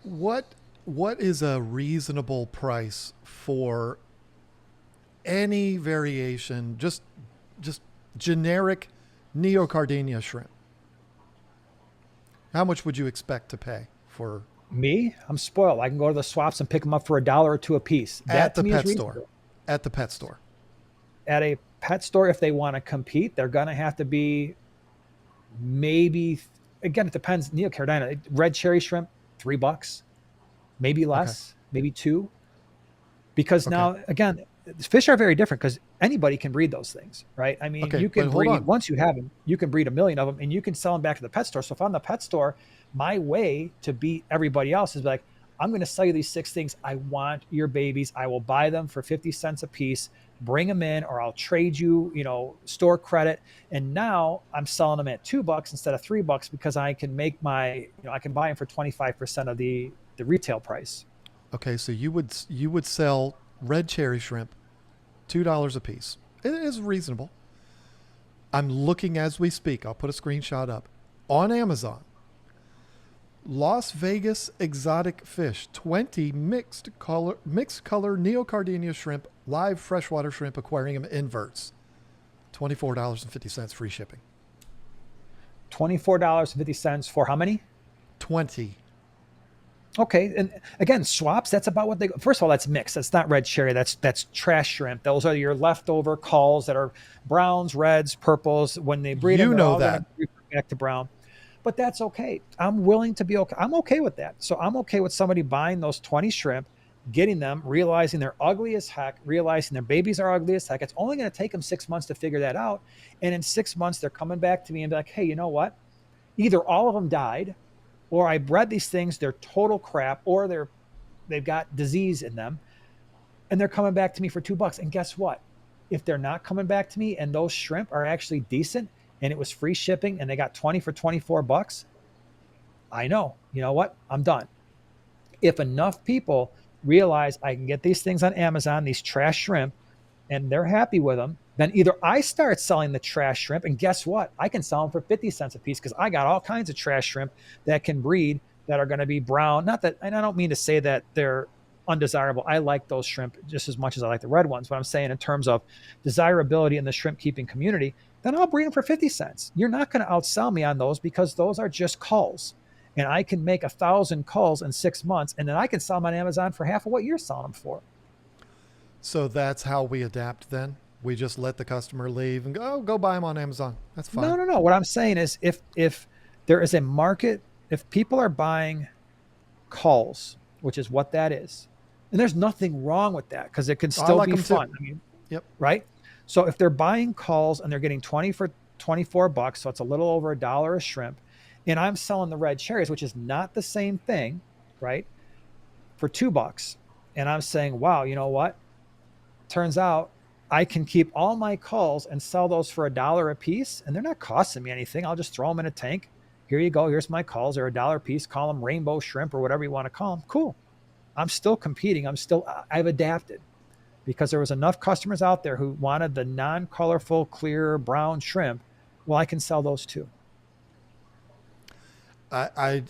What is a reasonable price for any variation, just generic Neocardinia shrimp? How much would you expect to pay for Me, I'm spoiled. I can go to the swaps and pick them up for $1 or $2 a piece. at the to me is pet reasonable. store? At the pet store. At a pet store, if they want to compete, they're going to have to be maybe, again, it depends. Neocardinia, red cherry shrimp, $3, maybe less, maybe $2. Because now, again, fish are very different, because anybody can breed those things, right? I mean, you can breed, once you have them, you can breed 1 million of them, and you can sell them back to the pet store. So if I'm the pet store, my way to beat everybody else is like, I'm going to sell you these 6 things. I want your babies. I will buy them for 50 cents a piece. Bring them in, or I'll trade you, store credit. And now I'm selling them at $2 instead of $3 because I can make I can buy them for 25% of the retail price. Okay, so you would sell red cherry shrimp $2 a piece. It is reasonable. I'm looking as we speak. I'll put a screenshot up on Amazon. Las Vegas exotic fish, 20 mixed color neocardinia shrimp, live freshwater shrimp aquarium inverts, $24.50 free shipping. $24.50 for how many? 20. Okay, and again, swaps. That's about what they. First of all, that's mixed. That's not red cherry. That's trash shrimp. Those are your leftover culls that are browns, reds, purples. When they breed them, You they're know all going that. to back to brown. But that's okay. I'm willing to be okay. I'm okay with that. So I'm okay with somebody buying those 20 shrimp, getting them, realizing they're ugly as heck, realizing their babies are ugly as heck. It's only going to take them 6 months to figure that out. And in 6 months, they're coming back to me and be like, hey, you know what? Either all of them died, or I bred these things, they're total crap, or they've got disease in them, and they're coming back to me for $2. And guess what? If they're not coming back to me and those shrimp are actually decent and it was free shipping and they got 20 for $24, I know, you know what? I'm done. If enough people realize I can get these things on Amazon, these trash shrimp, and they're happy with them, then either I start selling the trash shrimp, and guess what? I can sell them for 50 cents a piece because I got all kinds of trash shrimp that can breed that are going to be brown. Not that, and I don't mean to say that they're undesirable. I like those shrimp just as much as I like the red ones. But I'm saying in terms of desirability in the shrimp keeping community, then I'll breed them for 50 cents. You're not going to outsell me on those because those are just culls. And I can make 1,000 culls in 6 months, and then I can sell them on Amazon for half of what you're selling them for. So that's how we adapt then. We just let the customer leave and go buy them on Amazon. That's fine. No. What I'm saying is if there is a market, if people are buying culls, which is what that is, and there's nothing wrong with that because it can I still like be them fun. too. I mean, Yep. right? So if they're buying culls and they're getting 20 for $24, so it's a little over $1 a shrimp, and I'm selling the red cherries, which is not the same thing, right? For $2. And I'm saying, wow, you know what? Turns out I can keep all my culls and sell those for $1 a piece, and they're not costing me anything. I'll just throw them in a tank. Here you go. Here's my culls. They're $1 a piece. Call them rainbow shrimp or whatever you want to call them. Cool. I'm still competing. I've adapted because there was enough customers out there who wanted the non-colorful, clear brown shrimp. Well, I can sell those too. I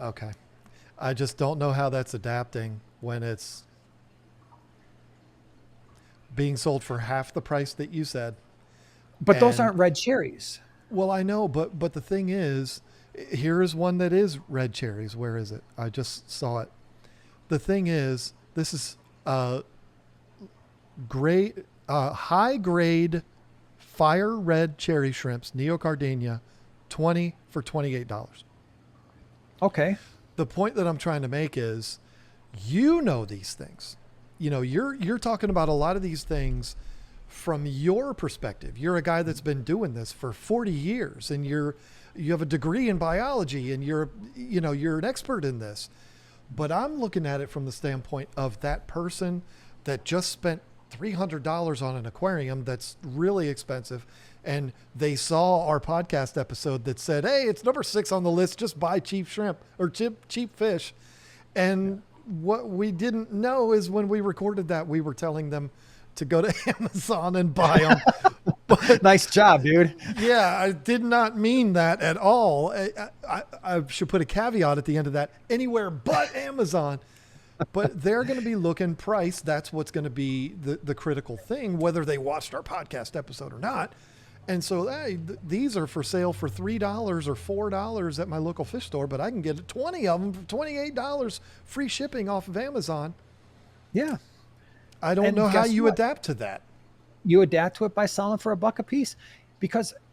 okay. I just don't know how that's adapting when it's being sold for half the price that you said. But those And aren't red cherries. well, I know, but the thing is, here is one that is red cherries. Where is it? I just saw it. The thing is, this is great, high grade fire red cherry shrimps, neocardinia, 20 for $28. Okay. The point that I'm trying to make is, you know these things. You're talking about a lot of these things from your perspective. You're a guy that's been doing this for 40 years, and you have a degree in biology, and you're an expert in this. But I'm looking at it from the standpoint of that person that just spent $300 on an aquarium that's really expensive, and they saw our podcast episode that said, hey, it's number 6 on the list, just buy cheap shrimp or cheap fish. And what we didn't know is when we recorded that, we were telling them to go to Amazon and buy them. But Nice job, dude. yeah, I did not mean that at all. I should put a caveat at the end of that. Anywhere but Amazon. But they're going to be looking price. That's what's going to be the critical thing, whether they watched our podcast episode or not. And so these are for sale for $3 or $4 at my local fish store, but I can get 20 of them for $28 free shipping off of Amazon. Yeah. I don't And know how guess you what? adapt to that. You adapt to it by selling for $1 a piece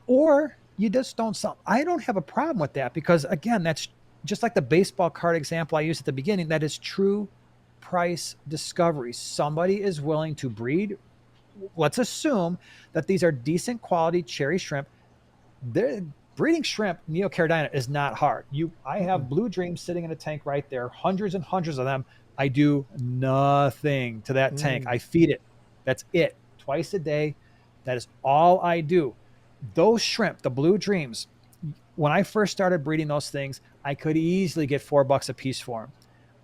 or you just don't sell. I don't have a problem with that because again, that's just like the baseball card example I used at the beginning. That is true price discovery. Somebody is willing to breed. Let's assume that these are decent quality cherry shrimp. breeding shrimp neocaridina is not hard. I Mm-mm. have blue dreams sitting in a tank right there, hundreds and hundreds of them. I do nothing to that tank. Mm. I feed it. That's it. Twice a day. That is all I do. Those shrimp, the blue dreams, when I first started breeding those things, I could easily get $4 a piece for them.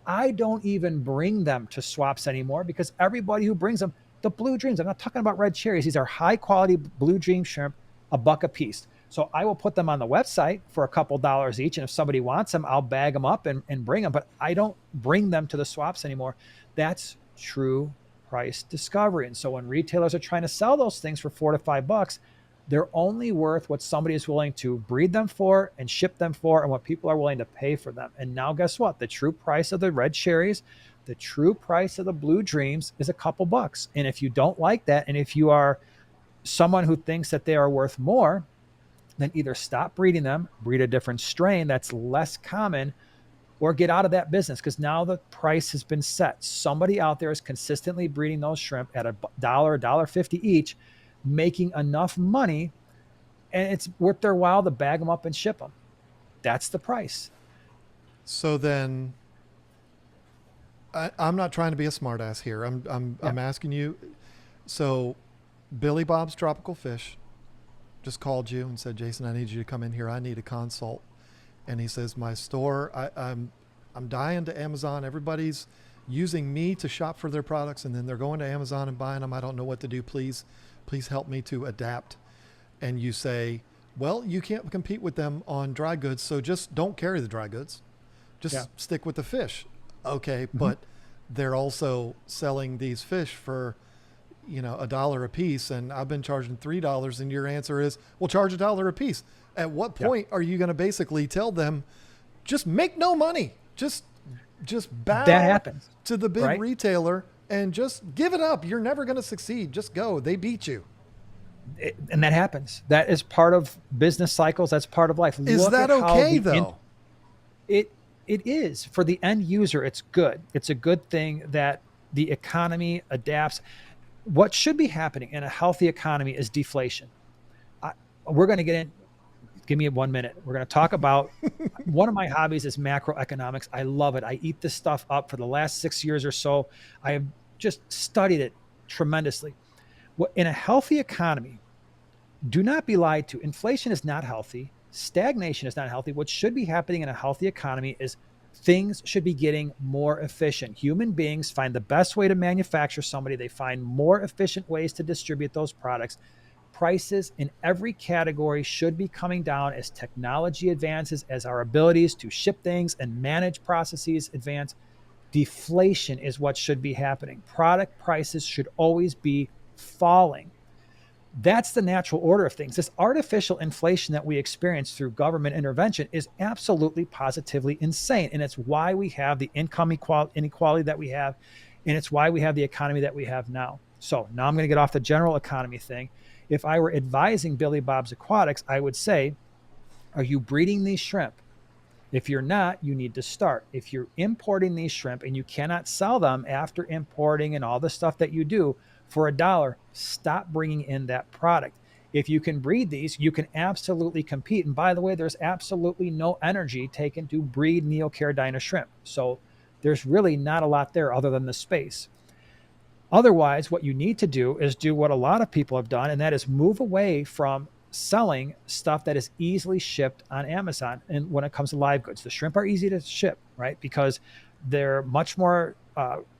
I don't even bring them to swaps anymore because everybody who brings them, the blue dreams, I'm not talking about red cherries. These are high quality blue dream shrimp, $1 a piece. So I will put them on the website for a couple dollars each. And if somebody wants them, I'll bag them up and bring them. But I don't bring them to the swaps anymore. That's true price discovery. And so when retailers are trying to sell those things for $4 to $5, they're only worth what somebody is willing to breed them for and ship them for and what people are willing to pay for them. And now guess what? The true price of the red cherries, the true price of the blue dreams is a couple bucks. And if you don't like that, and if you are someone who thinks that they are worth more, then either stop breeding them, breed a different strain that's less common, or get out of that business because now the price has been set. Somebody out there is consistently breeding those shrimp at $1.50 each, making enough money, and it's worth their while to bag them up and ship them. That's the price. So then, I'm not trying to be a smartass here. Yeah. I'm asking you. So, Billy Bob's Tropical Fish just called you and said, Jason, I need you to come in here. I need a consult. And he says, my store, I'm dying to Amazon. Everybody's using me to shop for their products, and then they're going to Amazon and buying them. I don't know what to do. Please help me to adapt. And you say, well, you can't compete with them on dry goods, so just don't carry the dry goods. Just Yeah. stick with the fish. Okay, Mm-hmm. but they're also selling these fish for, $1 a piece, and I've been charging $3, and your answer is, well, charge $1 a piece. At what Yeah. point are you going to basically tell them, just make no money, just That bow happens, to the big right? retailer and just give it up? You're never going to succeed. Just go. They beat you. And that happens. That is part of business cycles. That's part of life. Is Look that at how okay though? it it is for the end user. It's good. It's a good thing that the economy adapts. What should be happening in a healthy economy is deflation. I, we're going to get in. Give me 1 minute. We're going to talk about one of my hobbies is macroeconomics. I love it. I eat this stuff up for the last 6 years or so. I have just studied it tremendously. In a healthy economy, do not be lied to. Inflation is not healthy. Stagnation is not healthy. What should be happening in a healthy economy is things should be getting more efficient. Human beings find the best way to manufacture somebody. They find more efficient ways to distribute those products. Prices in every category should be coming down as technology advances, as our abilities to ship things and manage processes advance. Deflation is what should be happening. Product prices should always be falling. That's the natural order of things. This artificial inflation that we experience through government intervention is absolutely positively insane. And it's why we have the income inequality that we have. And it's why we have the economy that we have now. So now I'm going to get off the general economy thing. If I were advising Billy Bob's Aquatics, I would say, are you breeding these shrimp? If you're not, you need to start. If you're importing these shrimp and you cannot sell them after importing and all the stuff that you do for $1, stop bringing in that product. If you can breed these, you can absolutely compete. And by the way, there's absolutely no energy taken to breed neocaridina shrimp. So there's really not a lot there other than the space. Otherwise, what you need to do is do what a lot of people have done, and that is move away from selling stuff that is easily shipped on Amazon. And when it comes to live goods, the shrimp are easy to ship, right? Because they're much more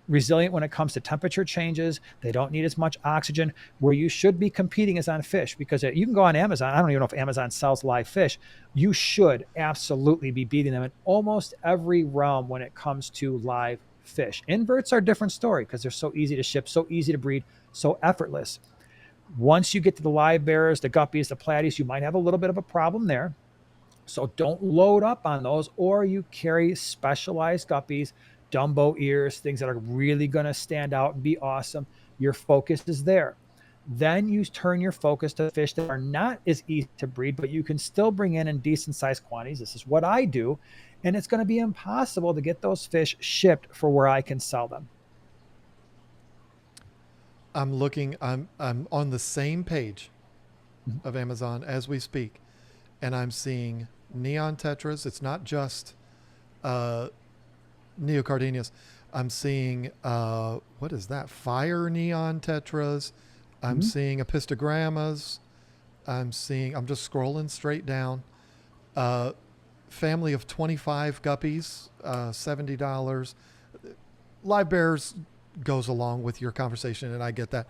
resilient when it comes to temperature changes. They don't need as much oxygen. Where you should be competing is on fish, because you can go on Amazon. I don't even know if Amazon sells live fish. You should absolutely be beating them in almost every realm when it comes to live fish. Inverts are a different story because they're so easy to ship, so easy to breed, so effortless. Once you get to the live bearers, the guppies, the platies, you might have a little bit of a problem there. So don't load up on those, or you carry specialized guppies, Dumbo ears, things that are really going to stand out and be awesome. Your focus is there. Then you turn your focus to fish that are not as easy to breed, but you can still bring in decent sized quantities. This is what I do. And it's going to be impossible to get those fish shipped for where I can sell them. I'm on the same page Mhm. of Amazon as we speak. and I'm seeing neon tetras. It's not just neocardenias. I'm seeing what is that? Fire neon tetras. I'm Mhm. seeing epistogrammas. I'm just scrolling straight down. Family of 25 guppies, $70. Live bears goes along with your conversation, and I get that.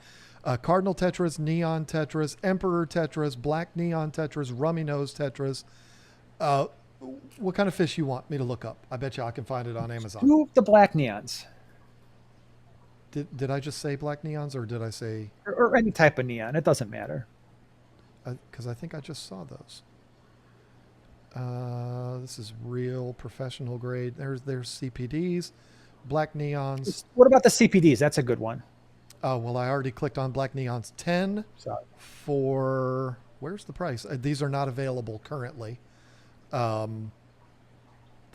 Cardinal tetras, neon tetras, emperor tetras, black neon tetras, rummy nose tetras. Uh, what kind of fish you want me to look up? I bet you I can find it on Amazon. Do the black neons Did I just say black neons, or did I say? or any type of neon. It doesn't matter. Because I think I just saw those. This is real professional grade. There's CPDs, black neons. What about the CPDs? That's a good one. Oh, well, I already clicked on black neons. 10 Sorry. for, where's the price? These are not available currently. The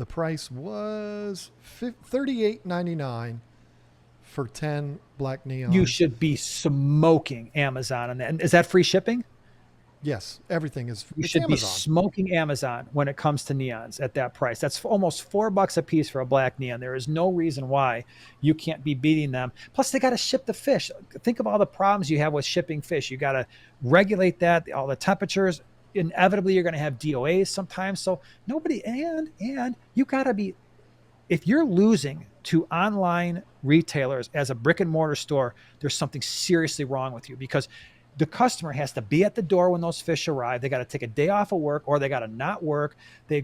price was $38.99 for 10 black neons. You should be smoking Amazon on that. And is that free shipping? Yes, everything is. You It's should be Amazon. smoking Amazon when it comes to neons at that price. That's almost $4 a piece for a black neon. There is no reason why you can't be beating them. Plus, they got to ship the fish. Think of all the problems you have with shipping fish. You got to regulate that, all the temperatures. Inevitably, you're going to have DOAs sometimes. So nobody, and you got to be, if you're losing to online retailers as a brick and mortar store, there's something seriously wrong with you, because the customer has to be at the door when those fish arrive. They got to take a day off of work, or they got to not work. You're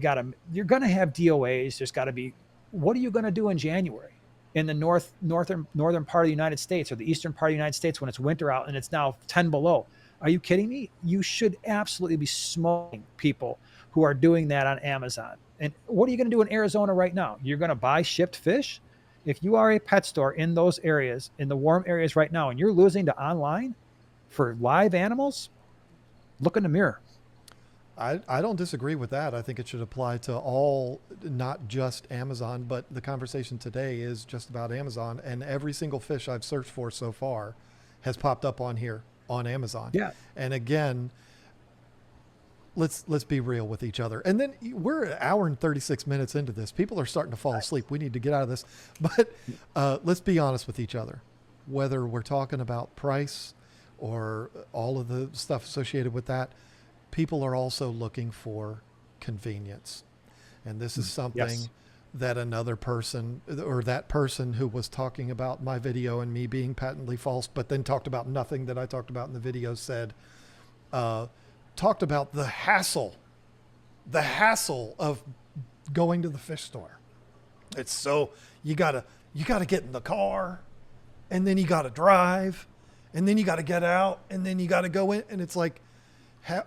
going to have DOAs. There's got to be, what are you going to do in January in the northern part of the United States, or the eastern part of the United States, when it's winter out and it's now 10 below? Are you kidding me? You should absolutely be smoking people who are doing that on Amazon. And what are you going to do in Arizona right now? You're going to buy shipped fish? If you are a pet store in those areas, in the warm areas right now, and you're losing to online for live animals, look in the mirror. I don't disagree with that. I think it should apply to all, not just Amazon, but the conversation today is just about Amazon, and every single fish I've searched for so far has popped up on here on Amazon. Yeah. And again, let's be real with each other. And then we're an hour and 36 minutes into this. People are starting to fall asleep. We need to get out of this. But let's be honest with each other. Whether we're talking about price or all of the stuff associated with that, people are also looking for convenience. And this is something Yes. that another person, or that person who was talking about my video and me being patently false, but then talked about nothing that I talked about in the video, said, talked about the hassle of going to the fish store. It's so, you gotta get in the car, and then you gotta drive, and then you gotta get out, and then you gotta go in. And it's like,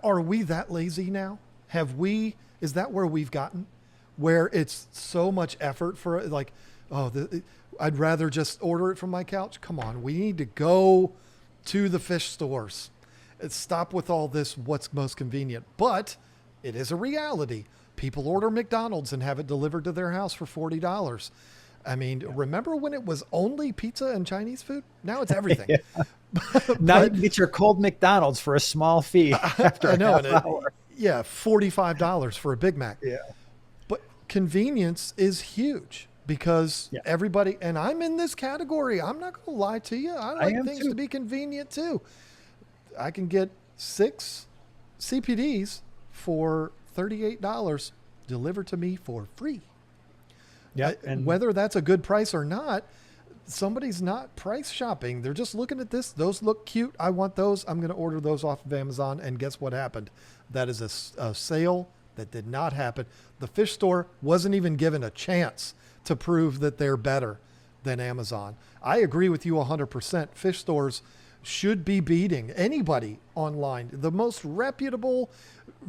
are we that lazy now? Is that where we've gotten? Where it's so much effort for, like, I'd rather just order it from my couch. Come on, we need to go to the fish stores. Stop with all this what's most convenient. But it is a reality. People order McDonald's and have it delivered to their house for $40. I mean, remember when it was only pizza and Chinese food? Now it's everything. Now you can get your cold McDonald's for a small fee after I know, a half hour. yeah, $45 for a Big Mac. Yeah. But convenience is huge, because Yeah. everybody, and I'm in this category. I'm not going to lie to you. I like am things too. to be convenient too. I can get 6 CPDs for $38 delivered to me for free. Yeah. And Whether that's a good price or not, somebody's not price shopping. They're just looking at this. Those look cute. I want those. I'm going to order those off of Amazon. And guess what happened? That is a sale that did not happen. The fish store wasn't even given a chance to prove that they're better than Amazon. I agree with you 100%. Fish stores should be beating anybody online. The most reputable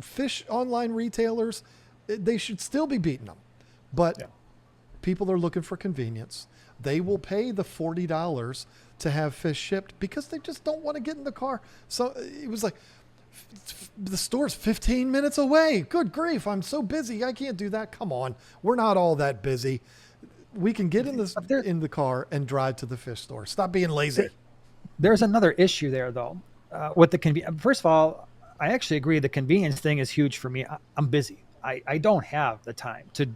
fish online retailers, they should still be beating them. But Yeah. people are looking for convenience. They will pay the $40 to have fish shipped because they just don't want to get in the car. So it was like, the store's 15 minutes away. Good grief. I'm so busy. I can't do that. Come on. We're not all that busy. We can get in the car and drive to the fish store. Stop being lazy. There's another issue there, though, with the convenience. First of all, I actually agree. The convenience thing is huge for me. I'm busy. I don't have the time to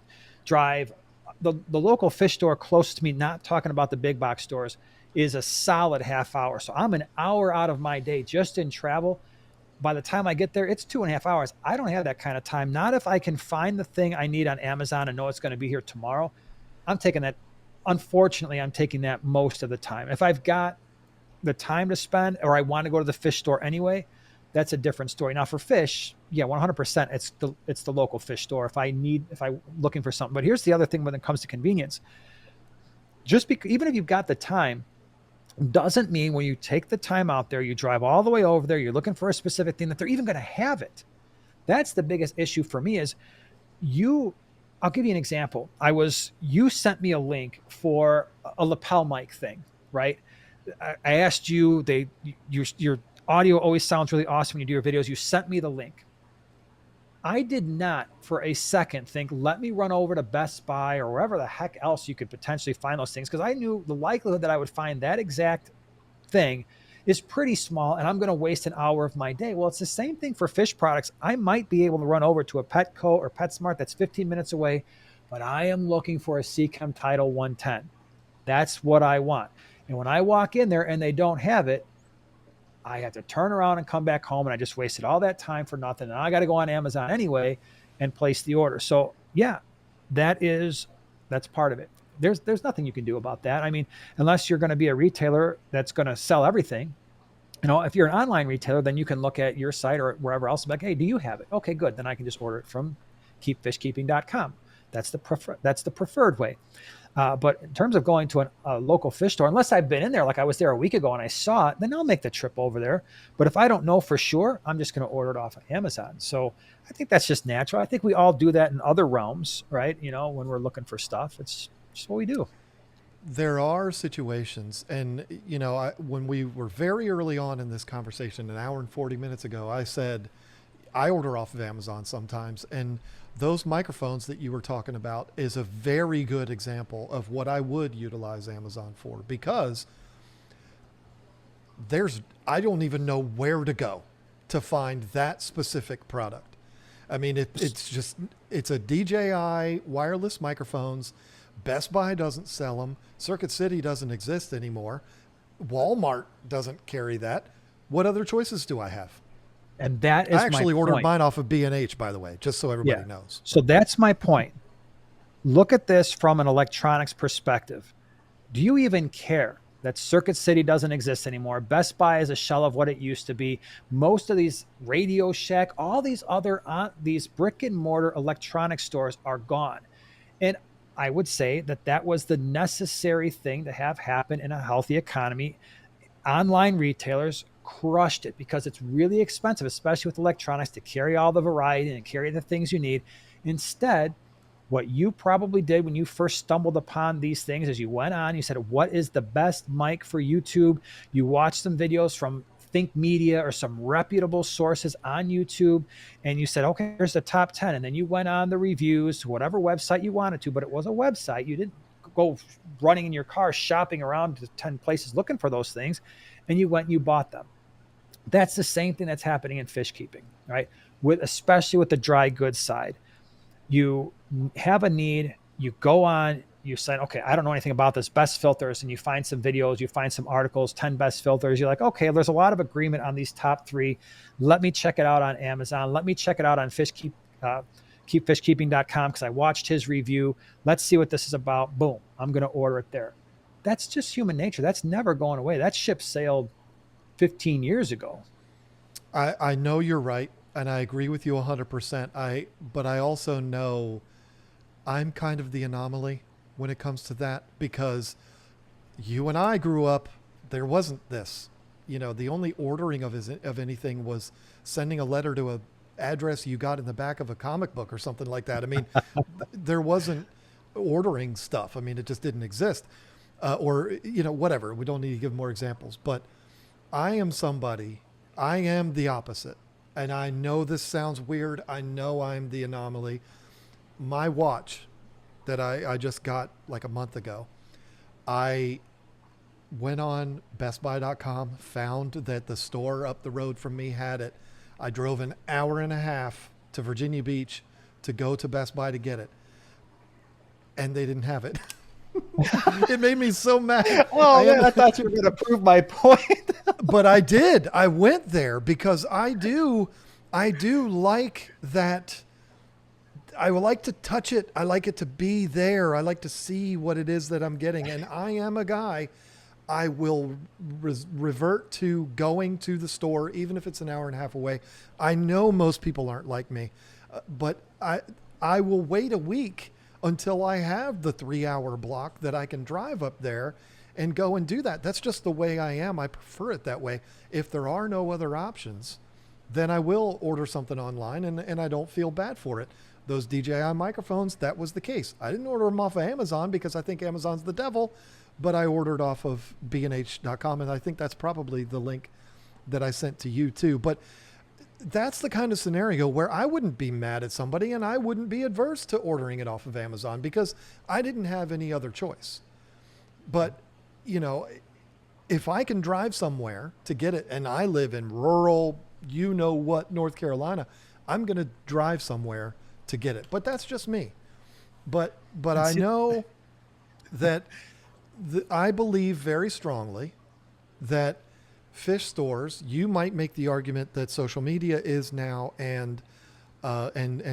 drive. The local fish store close to me, not talking about the big box stores, is a solid half hour. So I'm an hour out of my day just in travel. By the time I get there, it's 2.5 hours. I don't have that kind of time. Not if I can find the thing I need on Amazon and know it's going to be here tomorrow. I'm taking that. Unfortunately, I'm taking that most of the time. If I've got the time to spend or I want to go to the fish store anyway, that's a different story. Now for fish, yeah, 100% it's the local fish store if I'm looking for something. But here's the other thing when it comes to convenience. Even if you've got the time, doesn't mean when you take the time out there, you drive all the way over there, you're looking for a specific thing that they're even going to have it. That's the biggest issue for me is I'll give you an example. You sent me a link for a lapel mic thing, right? I asked you, your audio always sounds really awesome when you do your videos. You sent me the link. I did not for a second think, let me run over to Best Buy or wherever the heck else you could potentially find those things. Because I knew the likelihood that I would find that exact thing is pretty small and I'm going to waste an hour of my day. Well, it's the same thing for fish products. I might be able to run over to a Petco or PetSmart that's 15 minutes away, but I am looking for a Seachem Title 110. That's what I want. And when I walk in there and they don't have it, I have to turn around and come back home and I just wasted all that time for nothing. And I got to go on Amazon anyway and place the order. So yeah, that's part of it. There's nothing you can do about that. I mean, unless you're going to be a retailer that's going to sell everything. If you're an online retailer, then you can look at your site or wherever else and be like, hey, do you have it? Okay, good. Then I can just order it from keepfishkeeping.com. That's the preferred way. But in terms of going to a local fish store, unless I've been in there, like I was there a week ago and I saw it, then I'll make the trip over there. But if I don't know for sure, I'm just going to order it off of Amazon. So I think that's just natural. I think we all do that in other realms, right? When we're looking for stuff, it's just what we do. There are situations, and when we were very early on in this conversation, an hour and 40 minutes ago, I said I order off of Amazon sometimes, and those microphones that you were talking about is a very good example of what I would utilize Amazon for, because I don't even know where to go to find that specific product. I mean, it's a DJI wireless microphones. Best Buy doesn't sell them. Circuit City doesn't exist anymore. Walmart doesn't carry that. What other choices do I have? And that is I actually my ordered point. mine off of B&H, by the way, just so everybody knows. So that's my point. Look at this from an electronics perspective. Do you even care that Circuit City doesn't exist anymore? Best Buy is a shell of what it used to be. Most of these Radio Shack, all these other these brick and mortar electronic stores are gone. And I would say that was the necessary thing to have happen in a healthy economy. Online retailers crushed it because it's really expensive, especially with electronics, to carry all the variety and carry the things you need. Instead, what you probably did when you first stumbled upon these things is you went on, you said, what is the best mic for YouTube? You watched some videos from Think Media or some reputable sources on YouTube, and you said, okay, here's the top 10. And then you went on the reviews to whatever website you wanted to, but it was a website. You didn't go running in your car shopping around to 10 places looking for those things, and you went and you bought them. That's the same thing that's happening in fish keeping, right? Especially with the dry goods side. You have a need, you go on, you say, okay, I don't know anything about this, best filters, and you find some videos, you find some articles, 10 best filters. You're like, okay, there's a lot of agreement on these top 3. Let me check it out on Amazon. Let me check it out on keepfishkeeping.com because I watched his review. Let's see what this is about. Boom, I'm going to order it there. That's just human nature. That's never going away. That ship sailed 15 years ago. I know you're right, and I agree with you 100%. But I also know I'm kind of the anomaly when it comes to that, because you and I grew up, there wasn't this. The only ordering of anything was sending a letter to a address you got in the back of a comic book or something like that. I mean, there wasn't ordering stuff. I mean, it just didn't exist. Or whatever. We don't need to give more examples. But I am the opposite. And I know this sounds weird. I know I'm the anomaly. My watch that I just got like a month ago, I went on bestbuy.com, found that the store up the road from me had it. I drove an hour and a half to Virginia Beach to go to Best Buy to get it, and they didn't have it. It made me so mad. Oh man, I thought you were going to prove my point. But I did. I went there because I do like that. I would like to touch it. I like it to be there. I like to see what it is that I'm getting. And I am a guy, I will revert to going to the store, even if it's an hour and a half away. I know most people aren't like me, but I will wait a week until I have the 3 hour block that I can drive up there and go and do that. That's just the way I am. I prefer it that way. If there are no other options, then I will order something online, and I don't feel bad for it. Those DJI microphones, that was the case. I didn't order them off of Amazon because I think Amazon's the devil, but I ordered off of bnh.com, and I think that's probably the link that I sent to you too. But that's the kind of scenario where I wouldn't be mad at somebody, and I wouldn't be adverse to ordering it off of Amazon because I didn't have any other choice. But, you know, if I can drive somewhere to get it, and I live in rural, you know what, North Carolina, I'm going to drive somewhere to get it. But that's just me. But I know that I believe very strongly that fish stores, you might make the argument that social media is now, and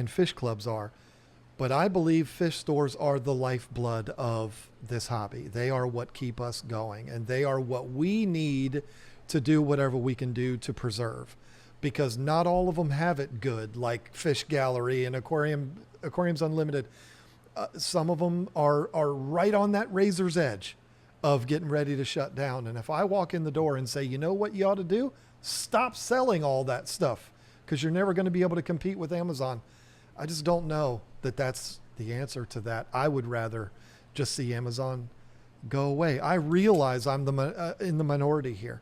fish clubs are, but I believe fish stores are the lifeblood of this hobby. They are what keep us going, and they are what we need to do whatever we can do to preserve, because not all of them have it good, like Fish Gallery and Aquariums Unlimited. Some of them are right on that razor's edge of getting ready to shut down. And if I walk in the door and say, you know what you ought to do? Stop selling all that stuff, because you're never going to be able to compete with Amazon. I just don't know that that's the answer to that. I would rather just see Amazon go away. I realize I'm in the minority here,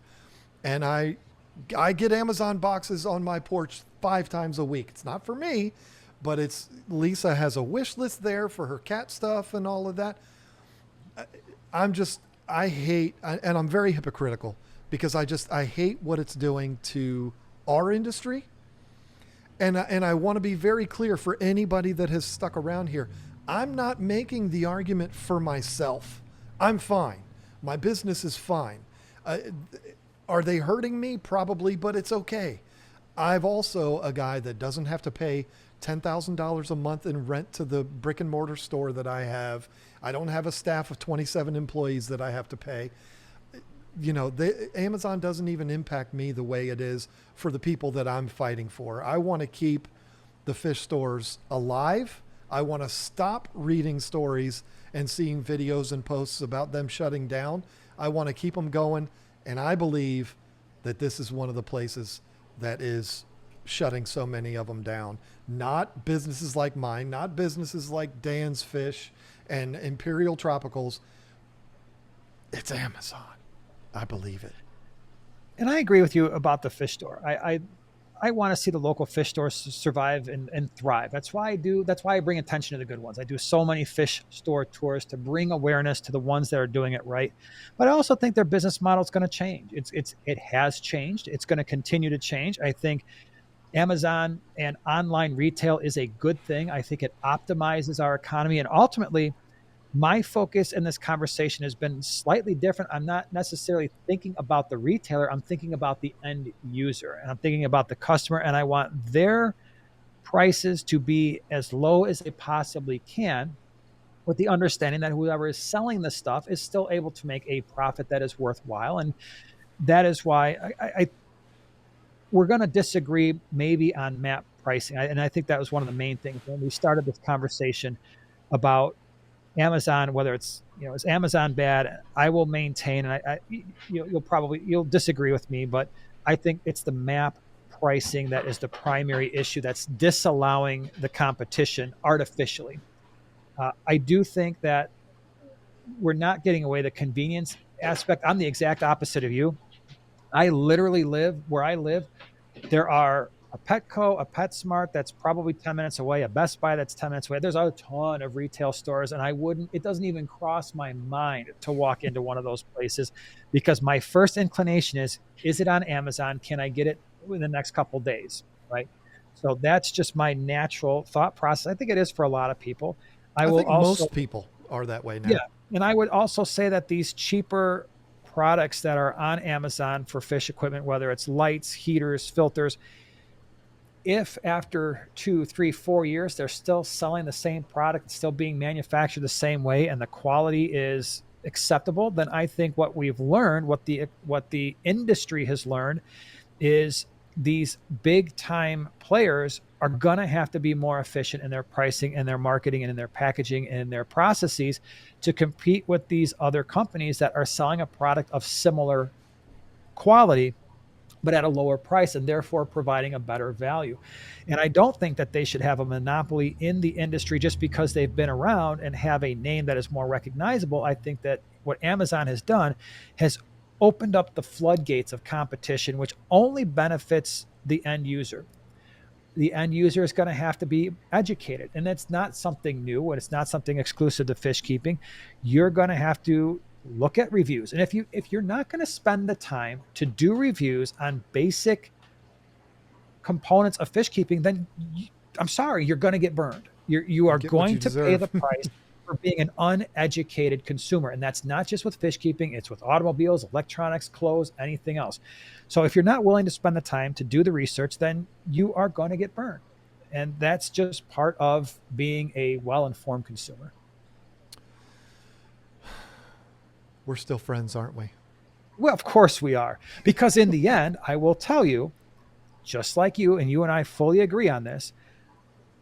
and I get Amazon boxes on my porch 5 times a week. It's not for me, but Lisa has a wish list there for her cat stuff and all of that. I hate, and I'm very hypocritical, because I hate what it's doing to our industry. And I want to be very clear for anybody that has stuck around here. I'm not making the argument for myself. I'm fine. My business is fine. Are they hurting me? Probably, but it's okay. I've also a guy that doesn't have to pay $10,000 a month in rent to the brick and mortar store that I have. I don't have a staff of 27 employees that I have to pay. You know, Amazon doesn't even impact me the way it is for the people that I'm fighting for. I want to keep the fish stores alive. I want to stop reading stories and seeing videos and posts about them shutting down. I want to keep them going. And I believe that this is one of the places that is shutting so many of them down. Not businesses like mine, not businesses like Dan's Fish and Imperial Tropicals. It's Amazon. I believe it. And I agree with you about the fish store. I want to see the local fish stores survive and thrive. That's why I bring attention to the good ones. I do so many fish store tours to bring awareness to the ones that are doing it right. But I also think their business model is going to change. It has changed. It's going to continue to change. I think Amazon and online retail is a good thing. I think it optimizes our economy. And ultimately, my focus in this conversation has been slightly different. I'm not necessarily thinking about the retailer. I'm thinking about the end user, and I'm thinking about the customer, and I want their prices to be as low as they possibly can, with the understanding that whoever is selling the stuff is still able to make a profit that is worthwhile. And that is why we're going to disagree maybe on map pricing. And I think that was one of the main things when we started this conversation about Amazon, whether is Amazon bad? I will maintain, and you'll disagree with me, but I think it's the map pricing that is the primary issue that's disallowing the competition artificially. I do think that we're not getting away the convenience aspect. I'm the exact opposite of you. I literally live where I live. There are a Petco, a PetSmart that's probably 10 minutes away, a Best Buy that's 10 minutes away. There's a ton of retail stores, and it doesn't even cross my mind to walk into one of those places, because my first inclination is it on Amazon? Can I get it in the next couple of days? right? So that's just my natural thought process. I think it is for a lot of people. I I will think also, most people are that way yeah, now. and I would also say that these cheaper products that are on Amazon for fish equipment, whether it's lights, heaters, filters, if after 2, 3, 4 years they're still selling the same product, still being manufactured the same way, and the quality is acceptable, then I think what we've learned, what the industry has learned, is these big time players are going to have to be more efficient in their pricing and their marketing and in their packaging and in their processes to compete with these other companies that are selling a product of similar quality but at a lower price and therefore providing a better value. And I don't think that they should have a monopoly in the industry just because they've been around and have a name that is more recognizable. I think that what Amazon has done has opened up the floodgates of competition, which only benefits the end user. The end user is going to have to be educated, and it's not something new and it's not something exclusive to fish keeping. You're going to have to look at reviews, and if you're not going to spend the time to do reviews on basic components of fish keeping, then I'm sorry, you're going to get burned. You You are get what going you to pay the deserve. price for being an uneducated consumer, and that's not just with fish keeping; it's with automobiles, electronics, clothes, anything else. So if you're not willing to spend the time to do the research, then you are going to get burned, and that's just part of being a well-informed consumer. We're still friends, aren't we? Well, of course we are, because in the end, I will tell you, just like you, and you and I fully agree on this,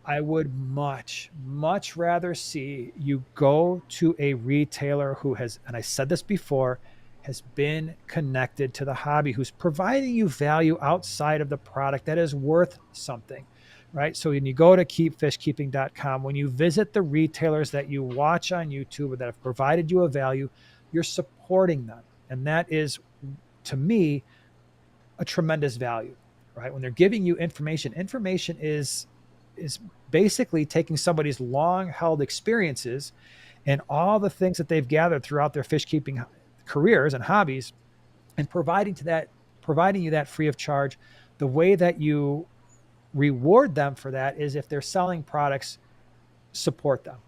I would much, much rather see you go to a retailer who has, and I said this before, has been connected to the hobby, who's providing you value outside of the product that is worth something, right? So when you go to keepfishkeeping.com, when you visit the retailers that you watch on YouTube that have provided you a value, you're supporting them. And that is, to me, a tremendous value, right? When they're giving you information, information is basically taking somebody's long held experiences and all the things that they've gathered throughout their fish keeping careers and hobbies and providing you that free of charge. The way that you reward them for that is if they're selling products, support them,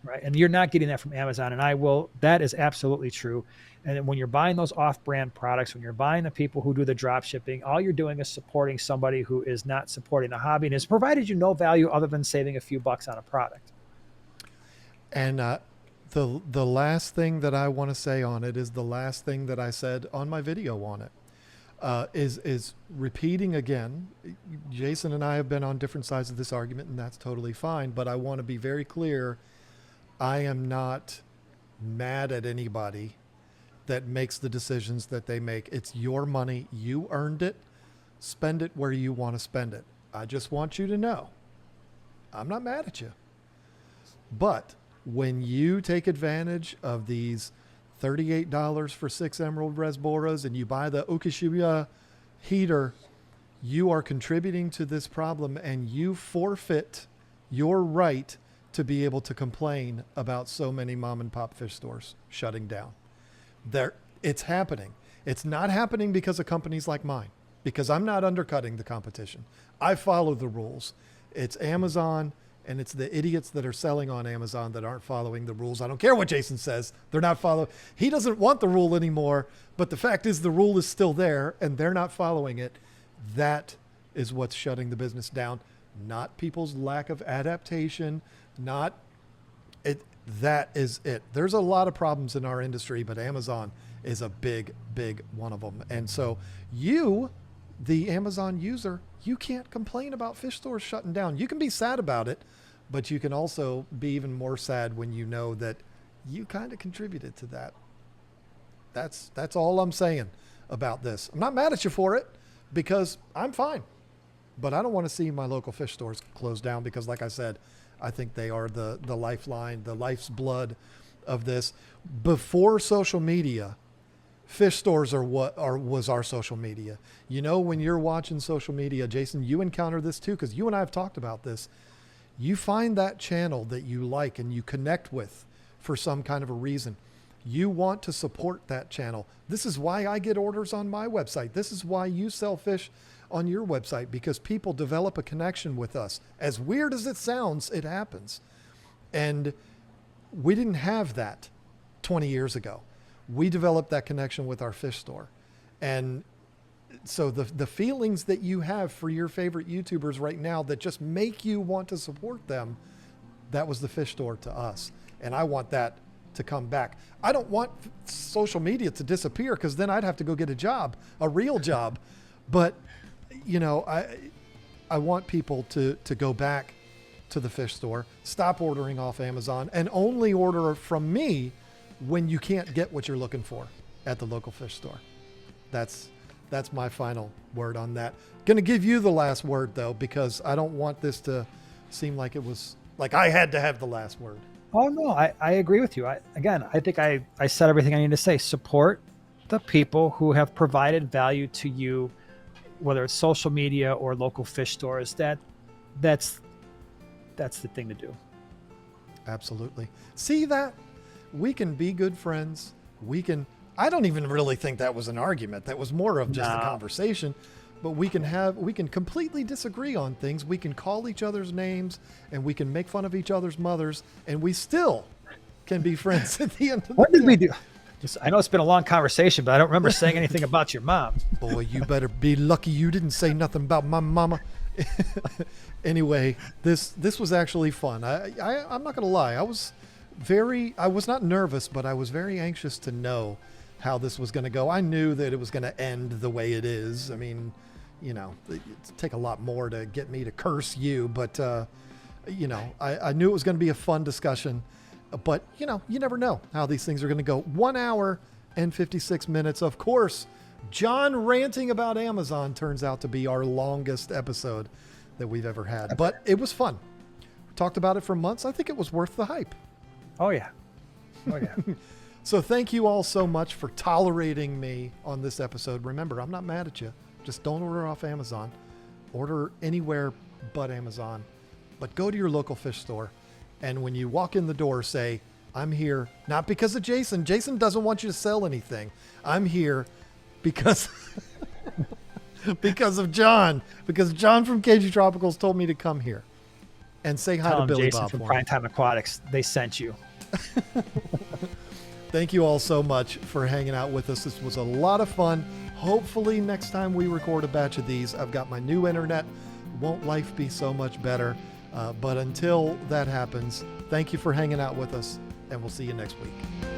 right? And you're not getting that from Amazon. And that is absolutely true. And when you're buying those off-brand products, when you're buying the people who do the drop shipping, all you're doing is supporting somebody who is not supporting the hobby and has provided you no value other than saving a few bucks on a product. And the last thing that I want to say on it is the last thing that I said on my video on it. Is repeating again. Jason and I have been on different sides of this argument, and that's totally fine. But I want to be very clear. I am not mad at anybody that makes the decisions that they make. It's your money. You earned it. Spend it where you want to spend it. I just want you to know I'm not mad at you. But when you take advantage of these $38 for 6 emerald resboras and you buy the Ukishiba heater, you are contributing to this problem and you forfeit your right to be able to complain about so many mom and pop fish stores shutting down. It's happening. It's not happening because of companies like mine, because I'm not undercutting the competition. I follow the rules. It's Amazon and it's the idiots that are selling on Amazon that aren't following the rules. I don't care what Jason says. They're not following. He doesn't want the rule anymore, but the fact is the rule is still there and they're not following it. That is what's shutting the business down, not people's lack of adaptation, not it. That is it. There's a lot of problems in our industry, but Amazon is a big, big one of them. And so you, the Amazon user, you can't complain about fish stores shutting down. You can be sad about it, but you can also be even more sad when you know that you kind of contributed to that. That's all I'm saying about this. I'm not mad at you for it because I'm fine, but I don't want to see my local fish stores close down because, like I said, I think they are the lifeline, the life's blood of this. Before social media, fish stores was our social media. You know, when you're watching social media, Jason, you encounter this too, because you and I have talked about this. You find that channel that you like and you connect with for some kind of a reason. You want to support that channel. This is why I get orders on my website. This is why you sell fish on your website, because people develop a connection with us. As weird as it sounds, it happens. And we didn't have that 20 years ago. We developed that connection with our fish store. And so the feelings that you have for your favorite YouTubers right now that just make you want to support them, that was the fish store to us. And I want that to come back. I don't want social media to disappear, because then I'd have to go get a job, a real job. But, you know, I want people to go back to the fish store, stop ordering off Amazon, and only order from me when you can't get what you're looking for at the local fish store. That's my final word on that. Going to give you the last word, though, because I don't want this to seem like it was like I had to have the last word. Oh, no, I agree with you. I think I said everything I need to say. Support the people who have provided value to you, whether it's social media or local fish stores. That's the thing to do. Absolutely. See that? We can be good friends. I don't even really think that was an argument. That was more of just a conversation. But we can completely disagree on things. We can call each other's names, and we can make fun of each other's mothers, and we still can be friends at the end of the day. What did we do? I know it's been a long conversation, but I don't remember saying anything about your mom. Boy, you better be lucky you didn't say nothing about my mama. Anyway, this was actually fun. I'm not going to lie. I was not nervous, but I was very anxious to know how this was going to go. I knew that it was going to end the way it is. I mean, you know, it'd take a lot more to get me to curse you, but, you know, I knew it was going to be a fun discussion, but, you know, you never know how these things are going to go. 1 hour and 56 minutes. Of course, John ranting about Amazon turns out to be our longest episode that we've ever had, but it was fun. We talked about it for months. I think it was worth the hype. Oh, yeah. Oh, yeah. So thank you all so much for tolerating me on this episode. Remember, I'm not mad at you. Just don't order off Amazon. Order anywhere but Amazon. But go to your local fish store, and when you walk in the door, say, I'm here, not because of Jason. Jason doesn't want you to sell anything. I'm here because because of John. Because John from KG Tropicals told me to come here. And say hi to Billy Jason Bob from for me. Prime Time Aquatics. They sent you. Thank you all so much for hanging out with us. This was a lot of fun. Hopefully next time we record a batch of these, I've got my new internet. Won't life be so much better? But until that happens, thank you for hanging out with us, and we'll see you next week.